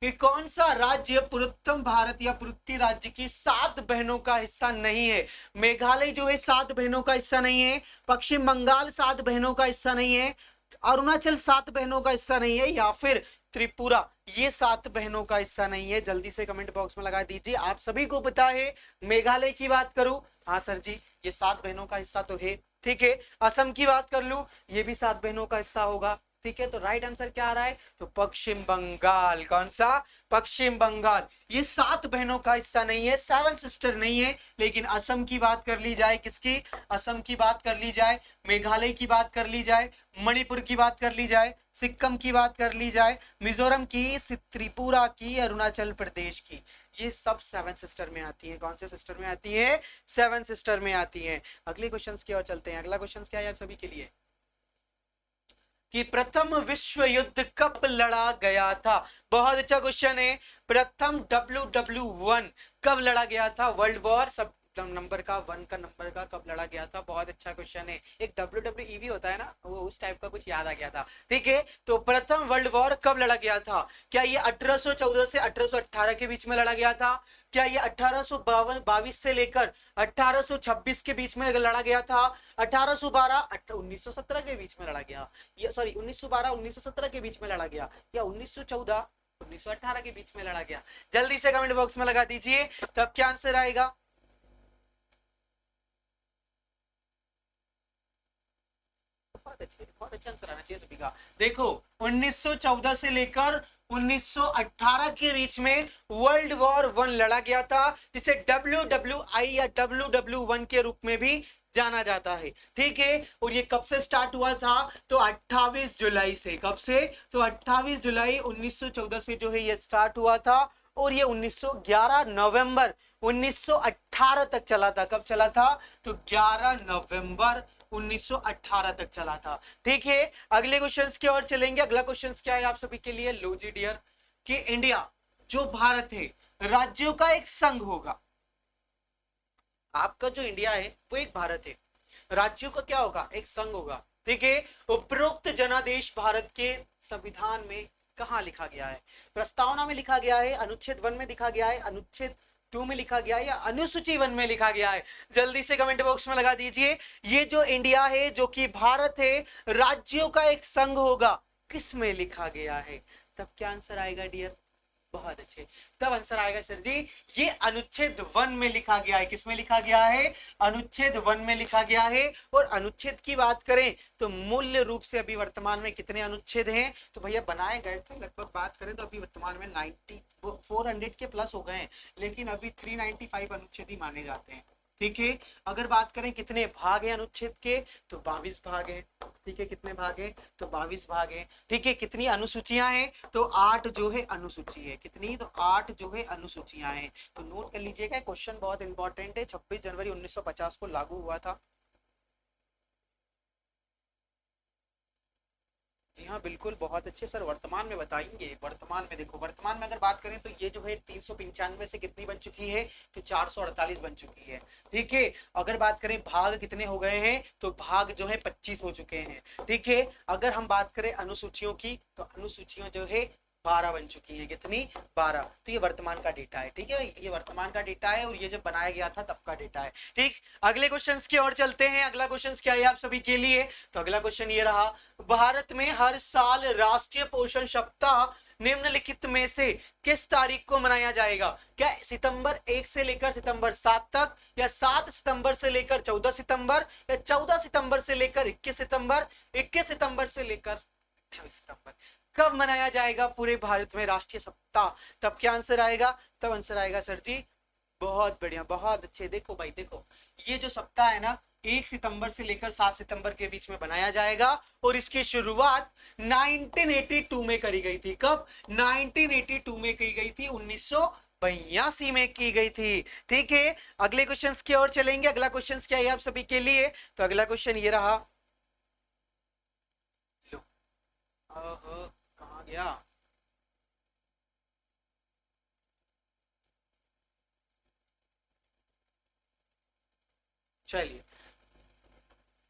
कि कौन सा राज्य पूर्वोत्तर भारत या पूर्वोत्तर राज्य की 7 बहनों का हिस्सा नहीं है। मेघालय जो है 7 बहनों का हिस्सा नहीं है, पश्चिम बंगाल 7 बहनों का हिस्सा नहीं है, अरुणाचल 7 बहनों का हिस्सा नहीं है, या फिर त्रिपुरा ये 7 बहनों का हिस्सा नहीं है। जल्दी से कमेंट बॉक्स में लगा दीजिए, आप सभी को पता है। मेघालय की बात करूं, हाँ सर जी ये 7 बहनों का हिस्सा तो है, ठीक है। असम की बात कर लूं, ये भी 7 बहनों का हिस्सा होगा, ठीक है। तो राइट आंसर क्या आ रहा है, तो पश्चिम बंगाल, कौन सा, पश्चिम बंगाल, ये 7 बहनों का हिस्सा नहीं है, 7 सिस्टर नहीं है। लेकिन असम की बात कर ली जाए, किसकी, असम की बात कर ली जाए, मेघालय की बात कर ली जाए, मणिपुर की बात कर ली जाए, सिक्किम की बात कर ली जाए, मिजोरम की, त्रिपुरा की, अरुणाचल प्रदेश की, ये सब 7 सिस्टर में आती है। कौन से सिस्टर में आती है, 7 सिस्टर में आती है। अगले क्वेश्चन की ओर चलते हैं। अगला क्वेश्चन क्या है आप सभी के लिए, कि प्रथम विश्व युद्ध कब लड़ा गया था। बहुत अच्छा क्वेश्चन है, प्रथम WW1 कब लड़ा गया था, वर्ल्ड वॉर सब नंबर का 1 का नंबर का कब लड़ा गया था, बहुत अच्छा क्वेश्चन है। एक WWE भी होता है ना, वो उस टाइप का कुछ याद आ गया था, ठीक है। तो प्रथम वर्ल्ड वॉर कब लड़ा गया था, क्या ये 1814 से 1818 के बीच में लड़ा गया था, क्या ये 1822 से लेकर 1826 के बीच में लड़ा गया था, 1812 1917 के बीच में लड़ा गया, ये सॉरी 1912 1917 के बीच में लड़ा गया, या 1914 1918 के बीच में लड़ा गया। जल्दी से कमेंट बॉक्स में लगा दीजिए, तब क्या आंसर आएगा। बहुत अच्छा आंसर आना चाहिए सभी का। देखो 1914 से लेकर 1918 के बीच में वर्ल्ड वॉर 1 लड़ा गया था, जिसे WWI या WW1 के रूप में भी जाना जाता है, ठीक है। और ये कब से स्टार्ट हुआ था, तो 28 जुलाई से, कब से, तो 28 जुलाई 1914 से जो है ये स्टार्ट हुआ था, और ये 1911 नवंबर 1918 तक चला था। कब चला था, तो 11 नवंबर 1918 तक चला था, ठीक है। अगले क्वेश्चंस की ओर चलेंगे। अगला क्वेश्चंस क्या है आप सभी के लिए, लो जी डियर, कि इंडिया जो भारत है राज्यों का एक संघ होगा। आपका जो इंडिया है वो एक भारत है, राज्यों का क्या होगा, एक संघ होगा, ठीक है। उपरोक्त जनादेश भारत के संविधान में कहां लिखा गया है, प्रस्तावना में लिखा गया है, अनुच्छेद 1 में लिखा गया है, अनुच्छेद टू में लिखा गया है या अनुसूची वन में लिखा गया है? जल्दी से कमेंट बॉक्स में लगा दीजिए। ये जो इंडिया है, जो कि भारत है, राज्यों का एक संघ होगा, किस में लिखा गया है? तब क्या आंसर आएगा डियर? बहुत अच्छे, तब आंसर आएगा सर जी, ये अनुच्छेद 1 में लिखा गया है। किसमें लिखा गया है? अनुच्छेद 1 में लिखा गया है। और अनुच्छेद की बात करें तो मूल्य रूप से अभी वर्तमान में कितने अनुच्छेद हैं? तो भैया बनाए गए थे लगभग, बात करें तो अभी वर्तमान में 400 के प्लस हो गए हैं, लेकिन अभी 395 अनुच्छेद ही माने जाते हैं। ठीक है, अगर बात करें कितने भाग हैं अनुच्छेद के, तो 22 भाग हैं। ठीक है, कितने भाग हैं? तो 22 भाग हैं। ठीक है, कितनी अनुसूचियां हैं? तो 8 जो है अनुसूची है। कितनी? तो 8 जो है अनुसूचियां हैं। तो नोट कर लीजिएगा, क्वेश्चन बहुत इंपॉर्टेंट है, 26 जनवरी 1950 को लागू हुआ था। जी हाँ बिल्कुल, बहुत अच्छे सर, वर्तमान में बताएंगे। वर्तमान में देखो, वर्तमान में अगर बात करें तो ये जो है 395 से कितनी बन चुकी है? तो 448 बन चुकी है। ठीक है, अगर बात करें भाग कितने हो गए हैं, तो भाग जो है 25 हो चुके हैं। ठीक है, अगर हम बात करें अनुसूचियों की, तो अनुसूचियों जो है 12 बन चुकी है। कितनी? 12। तो ये वर्तमान का डेटा है। ठीक है, ये वर्तमान का डेटा है और ये जब बनाया गया था तब का डेटा है। ठीक, अगले क्वेश्चंस की ओर चलते हैं। अगला क्वेश्चन क्या है आप सभी के लिए? तो अगला क्वेश्चन ये रहा, भारत में हर साल राष्ट्रीय पोषण सप्ताह निम्नलिखित में से किस तारीख को मनाया जाएगा? क्या सितंबर 1 से लेकर सितंबर 7 तक, या 7 सितंबर से लेकर 14 सितंबर, या 14 सितंबर से लेकर 21 सितंबर, 21 सितंबर से लेकर 28 सितंबर? कब मनाया जाएगा पूरे भारत में राष्ट्रीय सप्ताह? तब क्या आंसर आएगा? तब आंसर आएगा सर जी, बहुत बढ़िया, बहुत अच्छे। देखो भाई देखो, ये जो सप्ताह है ना, 1 सितंबर से लेकर 7 सितंबर के बीच में बनाया जाएगा और इसकी शुरुआत 1982 में करी गई थी। कब? 1982 में की गई थी, 1982 में की गई थी। ठीक है, अगले क्वेश्चन की ओर चलेंगे। अगला क्वेश्चन क्या है आप सभी के लिए? तो अगला क्वेश्चन ये रहा, कहाँ गया? चलिए,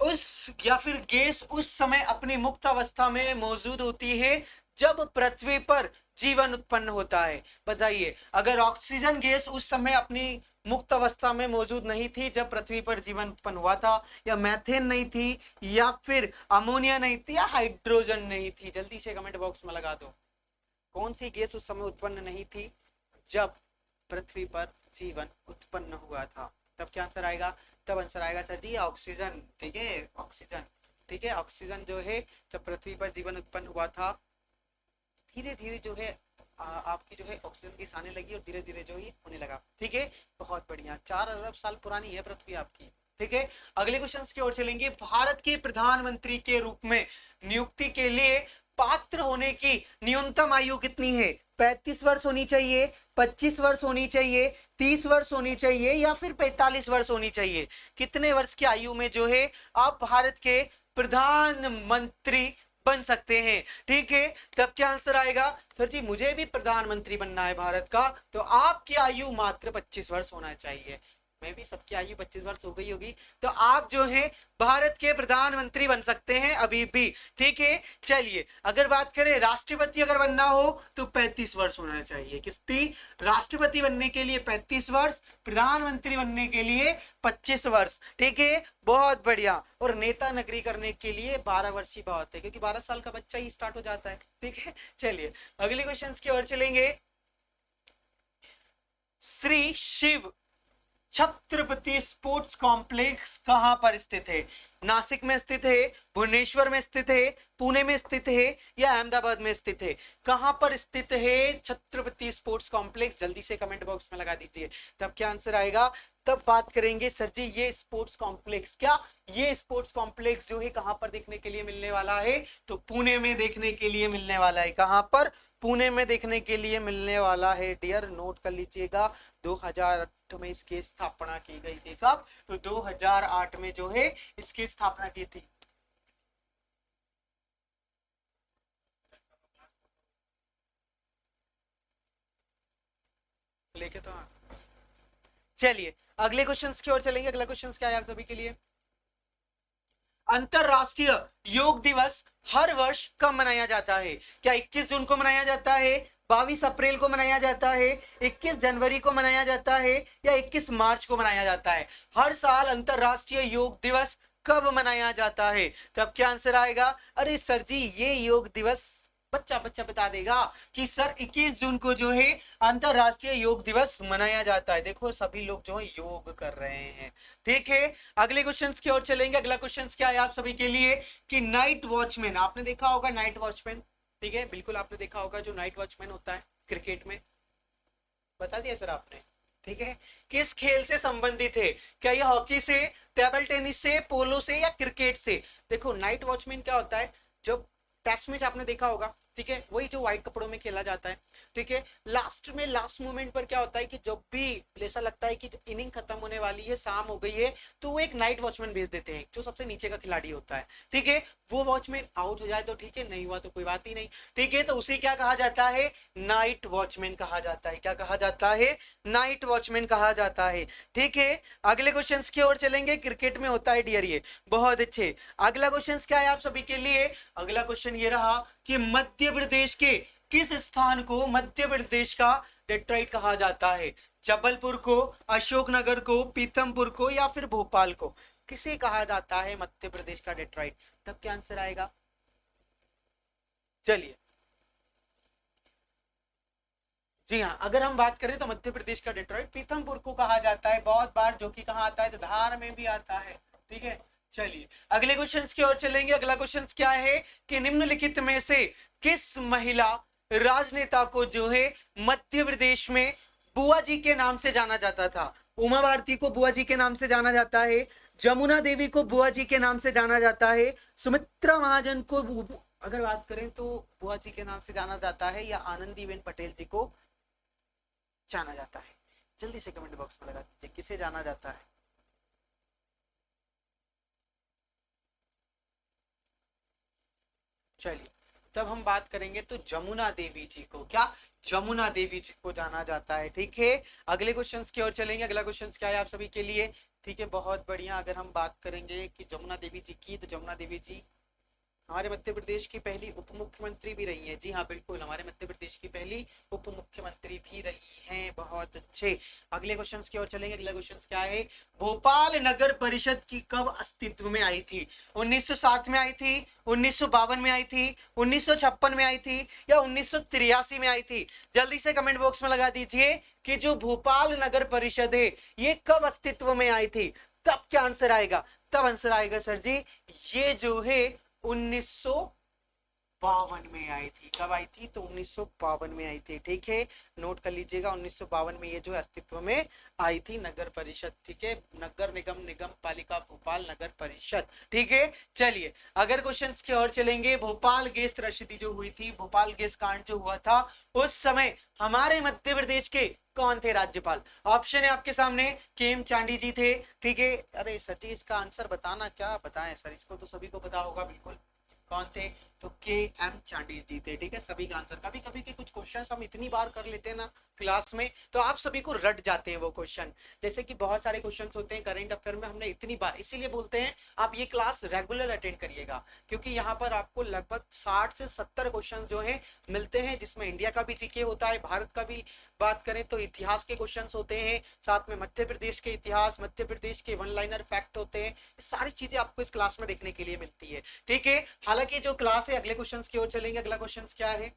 उस या फिर गैस उस समय अपनी मुक्त अवस्था में मौजूद होती है जब पृथ्वी पर जीवन उत्पन्न होता है। बताइए, अगर ऑक्सीजन गैस उस समय अपनी मुक्त अवस्था में मौजूद नहीं थी जब पृथ्वी पर जीवन उत्पन्न हुआ था, या मैथेन नहीं थी, या फिर अमोनिया नहीं थी, या हाइड्रोजन नहीं थी? जल्दी से कमेंट बॉक्स में लगा दो, कौन सी गैस उस समय उत्पन्न नहीं थी जब पृथ्वी पर जीवन उत्पन्न हुआ था? तब क्या आंसर आएगा? तब आंसर आएगा सर जी ऑक्सीजन। ठीक है, ऑक्सीजन। ठीक है, ऑक्सीजन जो है जब पृथ्वी पर जीवन उत्पन्न हुआ था, धीरे धीरे जो है आपकी जो है ऑक्सीजन गैस आने लगी और धीरे धीरे जो है होने लगा। ठीक है, बहुत बढ़िया, 4 अरब साल पुरानी है पृथ्वी आपकी। ठीक है, अगले क्वेश्चन की ओर चलेंगे। भारत के प्रधानमंत्री के रूप में नियुक्ति के लिए पात्र होने की न्यूनतम आयु कितनी है? 35 वर्ष होनी चाहिए, 25 वर्ष होनी चाहिए, 30 वर्ष होनी चाहिए, या फिर 45 वर्ष होनी चाहिए? कितने वर्ष की आयु में जो है आप भारत के प्रधानमंत्री बन सकते हैं? ठीक है, तब क्या आंसर आएगा? सर जी मुझे भी प्रधानमंत्री बनना है भारत का, तो आपकी आयु मात्र 25 वर्ष होना चाहिए। मैं भी, सबकी आयु 25 वर्ष हो गई होगी, तो आप जो है भारत के प्रधानमंत्री बन सकते हैं अभी भी। ठीक है, चलिए, अगर बात करें राष्ट्रपति अगर बनना हो तो 35 वर्ष होना चाहिए। कितनी? राष्ट्रपति बनने के लिए 35 वर्ष, प्रधानमंत्री बनने के लिए 25 वर्ष। ठीक है, बहुत बढ़िया। और नेता नगरी करने के लिए 12 वर्ष ही बहुत है, क्योंकि 12 साल का बच्चा ही स्टार्ट हो जाता है। ठीक है, चलिए अगले क्वेश्चन की ओर चलेंगे। श्री शिव छत्रपति स्पोर्ट्स कॉम्प्लेक्स कहां पर स्थित है? नासिक में स्थित है, भुवनेश्वर में स्थित है, पुणे में स्थित है, या अहमदाबाद में स्थित है? कहां पर स्थित है छत्रपति स्पोर्ट्स कॉम्प्लेक्स? जल्दी से कमेंट बॉक्स में लगा दीजिए, तब क्या आंसर आएगा? तब बात करेंगे सर जी ये स्पोर्ट्स कॉम्प्लेक्स, क्या ये स्पोर्ट्स कॉम्प्लेक्स जो है कहां पर देखने के लिए मिलने वाला है? तो पुणे में देखने के लिए मिलने वाला है। कहां पर? पुणे में देखने के लिए मिलने वाला है डियर, नोट कर लीजिएगा। 2008 में इसकी स्थापना की गई थी। कब? तो 2008 में जो है इसकी स्थापना की थी। लेके तो चलिए अगले क्वेश्चन की ओर चलेंगे। अगला क्वेश्चन क्या है आप सभी के लिए? अंतरराष्ट्रीय योग दिवस हर वर्ष कब मनाया जाता है? क्या 21 जून को मनाया जाता है, 22 अप्रैल को मनाया जाता है, 21 जनवरी को मनाया जाता है, या 21 मार्च को मनाया जाता है? हर साल अंतरराष्ट्रीय योग दिवस कब मनाया जाता है? तब क्या आंसर आएगा? अरे सर जी ये योग दिवस बच्चा बच्चा बता देगा कि सर 21 जून को जो है अंतरराष्ट्रीय योग दिवस मनाया जाता है। देखो सभी लोग जो है योग कर रहे हैं। ठीक है, अगले क्वेश्चंस की ओर चलेंगे। अगला क्वेश्चंस क्या है आप सभी के लिए कि नाइट वॉचमैन, आपने देखा होगा नाइट वॉचमैन, ठीक है बिल्कुल आपने देखा होगा जो नाइट वॉचमैन होता है क्रिकेट में, बता दिया सर आपने। ठीक है, किस खेल से संबंधित है? क्या ये हॉकी से, टेबल टेनिस से, पोलो से, या क्रिकेट से? देखो नाइट वॉचमैन क्या होता है, जब टेस्ट मैच आपने देखा होगा, ठीक है, वही जो व्हाइट कपड़ों में खेला जाता है। ठीक है, लास्ट में लास्ट मोमेंट पर क्या होता है कि जब भी ऐसा लगता है कि इनिंग खत्म होने वाली है, शाम हो गई है, तो वो एक नाइट वॉचमैन भेज देते हैं जो सबसे नीचे का खिलाड़ी होता है। ठीक है, वो वॉचमैन आउट हो जाए तो ठीक है, नहीं हुआ तो कोई बात ही नहीं। ठीक है, तो उसे क्या कहा जाता है? नाइट वॉचमैन कहा जाता है। क्या कहा जाता है? नाइट वॉचमैन कहा जाता है। ठीक है, अगले क्वेश्चन की ओर चलेंगे। क्रिकेट में होता है डियर ये, बहुत अच्छे। अगला क्वेश्चन क्या है आप सभी के लिए? अगला क्वेश्चन ये रहा कि मध्य प्रदेश के किस स्थान को मध्य प्रदेश का डेट्रॉइट कहा जाता है? जबलपुर को, अशोकनगर को, पीथमपुर को, या फिर भोपाल को? किसे कहा जाता है मध्य प्रदेश का डेट्रॉइट? तब क्या आंसर आएगा? चलिए, जी हाँ, अगर हम बात करें तो मध्य प्रदेश का डेट्रॉइट पीथमपुर को कहा जाता है बहुत बार, जो कि कहाँ आता है? तो धार में भी आता है। ठीक है, चलिए अगले क्वेश्चन की ओर चलेंगे। अगला क्वेश्चन क्या है कि निम्नलिखित में से किस महिला राजनेता को जो है मध्य प्रदेश में बुआ जी के नाम से जाना जाता था? उमा भारती को बुआ जी के नाम से जाना जाता है, जमुना देवी को बुआ जी के नाम से जाना जाता है, सुमित्रा महाजन को अगर बात करें तो बुआ जी के नाम से जाना जाता है, या आनंदीबेन पटेल जी को जाना जाता है? जल्दी से कमेंट बॉक्स में लगा दीजिए किसे जाना जाता है। चलिए, तब हम बात करेंगे तो जमुना देवी जी को, क्या जमुना देवी जी को जाना जाता है। ठीक है, अगले क्वेश्चंस की ओर चलेंगे। अगला क्वेश्चंस क्या है आप सभी के लिए? ठीक है, बहुत बढ़िया। अगर हम बात करेंगे कि जमुना देवी जी की, तो जमुना देवी जी हमारे मध्य प्रदेश की पहली उप मुख्यमंत्री भी रही है। जी हाँ बिल्कुल, हमारे मध्य प्रदेश की पहली उप मुख्यमंत्री भी रही हैं। बहुत अच्छे, अगले क्वेश्चंस की ओर चलेंगे। अगला क्वेश्चन क्या है? भोपाल नगर परिषद की कब अस्तित्व में आई थी? 1907 में आई थी, 1952 में आई थी, 1956 में आई थी, या 1983 में आई थी? जल्दी से कमेंट बॉक्स में लगा दीजिए कि जो भोपाल नगर परिषद है ये कब अस्तित्व में आई थी? तब क्या आंसर आएगा? तब आंसर आएगा सर जी ये जो है 1952 में आई थी। कब आई थी? तो 1952 में आई थी। ठीक है, नोट कर लीजिएगा, 1952 में ये जो अस्तित्व में आई थी नगर परिषद। ठीक है, नगर निगम निगम पालिका भोपाल नगर परिषद। ठीक है, चलिए अगर क्वेश्चंस की ओर चलेंगे। भोपाल गैस त्रस्ती जो हुई थी, भोपाल गैस कांड जो हुआ था, उस समय हमारे मध्य प्रदेश के कौन थे राज्यपाल? ऑप्शन है आपके सामने, केएम चांडी जी थे। ठीक है, अरे सर जी इसका आंसर बताना, क्या बताएं सर, इसको तो सभी को पता होगा बिल्कुल। कौन थे? तो के एम चांडी जी थे। ठीक है, सभी का आंसर। कभी कभी के कुछ क्वेश्चन हम इतनी बार कर लेते हैं ना क्लास में, तो आप सभी को रट जाते हैं वो क्वेश्चन। जैसे कि बहुत सारे क्वेश्चन होते हैं करंट अफेयर में, हमने इतनी बार, इसीलिए बोलते हैं आप ये क्लास रेगुलर अटेंड करिएगा, क्योंकि यहाँ पर आपको लगभग 60 से 70 क्वेश्चन जो है मिलते हैं, जिसमें इंडिया का भी जीके होता है, भारत का भी बात करें तो इतिहास के क्वेश्चंस होते हैं, साथ में मध्य प्रदेश के इतिहास, मध्य प्रदेश के वन लाइनर फैक्ट होते हैं। सारी चीजें आपको इस क्लास में देखने के लिए मिलती है। ठीक है, हालांकि जो क्लास है, अगले क्वेश्चंस की ओर चलेंगे। अगला क्वेश्चन क्या है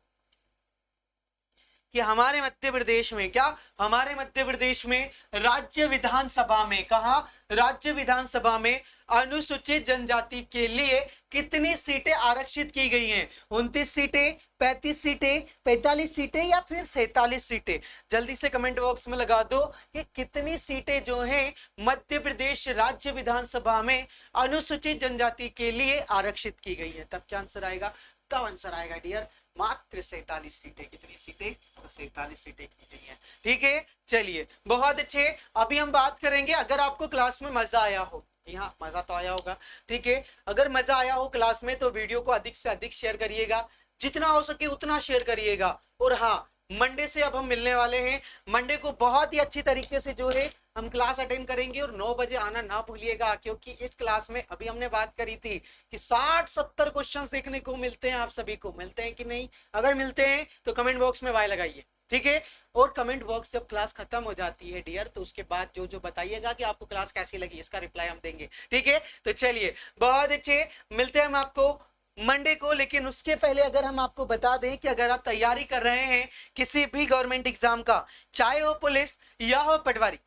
कि हमारे मध्य प्रदेश में, क्या हमारे मध्य प्रदेश में राज्य विधानसभा में, कहा राज्य विधानसभा में अनुसूचित जनजाति के लिए कितनी सीटें आरक्षित की गई हैं? 29 सीटें, 35 सीटें, 45 सीटें, या फिर 47 सीटें? जल्दी से कमेंट बॉक्स में लगा दो कि कितनी सीटें जो हैं मध्य प्रदेश राज्य विधानसभा में अनुसूचित जनजाति के लिए आरक्षित की गई है। तब क्या आंसर आएगा? तब आंसर आएगा डियर मात्र 47 सीटें। कितनी सीटें? तो 47 सीटें की गई हैं। ठीक है, चलिए बहुत अच्छे। अभी हम बात करेंगे, अगर आपको क्लास में मजा आया हो, जी हाँ मजा तो आया होगा। ठीक है, अगर मजा आया हो क्लास में तो वीडियो को अधिक से अधिक शेयर करिएगा, जितना हो सके उतना शेयर करिएगा। और हाँ, मंडे से अब हम मिलने वाले हैं। मंडे को बहुत ही अच्छी तरीके से जो है हम क्लास अटेंड करेंगे और 9 बजे आना ना भूलिएगा, क्योंकि इस क्लास में अभी हमने बात करी थी कि 60-70 क्वेश्चंस देखने को मिलते हैं। आप सभी को मिलते हैं कि नहीं? अगर मिलते हैं तो कमेंट बॉक्स में वाई लगाइए, ठीक है। और कमेंट बॉक्स जब क्लास खत्म हो जाती है डियर, तो उसके बाद जो जो बताइएगा कि आपको क्लास कैसी लगी, इसका रिप्लाई हम देंगे, ठीक है। तो चलिए बहुत अच्छे, मिलते हैं हम आपको मंडे को। लेकिन उसके पहले अगर हम आपको बता दें कि अगर आप तैयारी कर रहे हैं किसी भी गवर्नमेंट एग्जाम का, चाहे हो पुलिस या हो पटवारी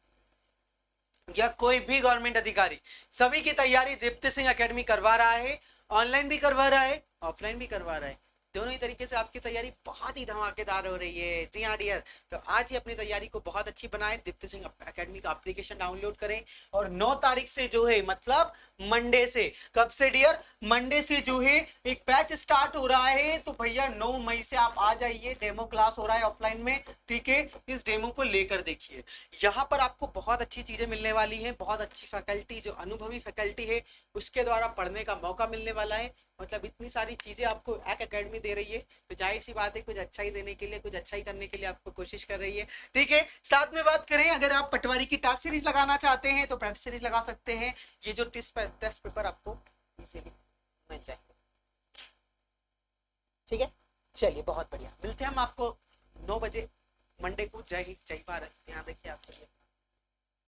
या कोई भी गवर्नमेंट अधिकारी, सभी की तैयारी दीप्ति सिंह एकेडमी करवा रहा है। ऑनलाइन भी करवा रहा है, ऑफलाइन भी करवा रहा है। दोनों ही तरीके से आपकी तैयारी बहुत ही धमाकेदार हो रही है। जी हाँ डियर, तो आज ही अपनी तैयारी को बहुत अच्छी बनाएं। दीप्ति सिंह एकेडमी का एप्लीकेशन डाउनलोड करें और 9 तारीख से जो है, मतलब मंडे से, कब से डियर? मंडे से जो है एक बैच स्टार्ट हो रहा है। तो भैया 9 मई से आप आ जाइए, डेमो क्लास हो रहा है ऑफलाइन में, ठीक है। इस डेमो को लेकर देखिए, यहाँ पर आपको बहुत अच्छी चीजें मिलने वाली हैं। बहुत अच्छी फैकल्टी, जो अनुभवी फैकल्टी है उसके द्वारा पढ़ने का मौका मिलने वाला है। मतलब इतनी सारी चीजें आपको एक एकेडमी दे रही है, तो जाहिर सी बात है कुछ अच्छा ही देने के लिए, कुछ अच्छा ही करने के लिए आपको कोशिश कर रही है, ठीक है। साथ में बात करें, अगर आप पटवारी की टेस्ट सीरीज लगाना चाहते हैं तो टेस्ट सीरीज लगा सकते हैं। ये जो टेस्ट पेपर आपको इजीली मिल जाएंगे, ठीक है। चलिए बहुत बढ़िया, मिलते हैं हम आपको 9 बजे मंडे को। जय हिंद, जय भारत। ध्यान रखिए आप सभी।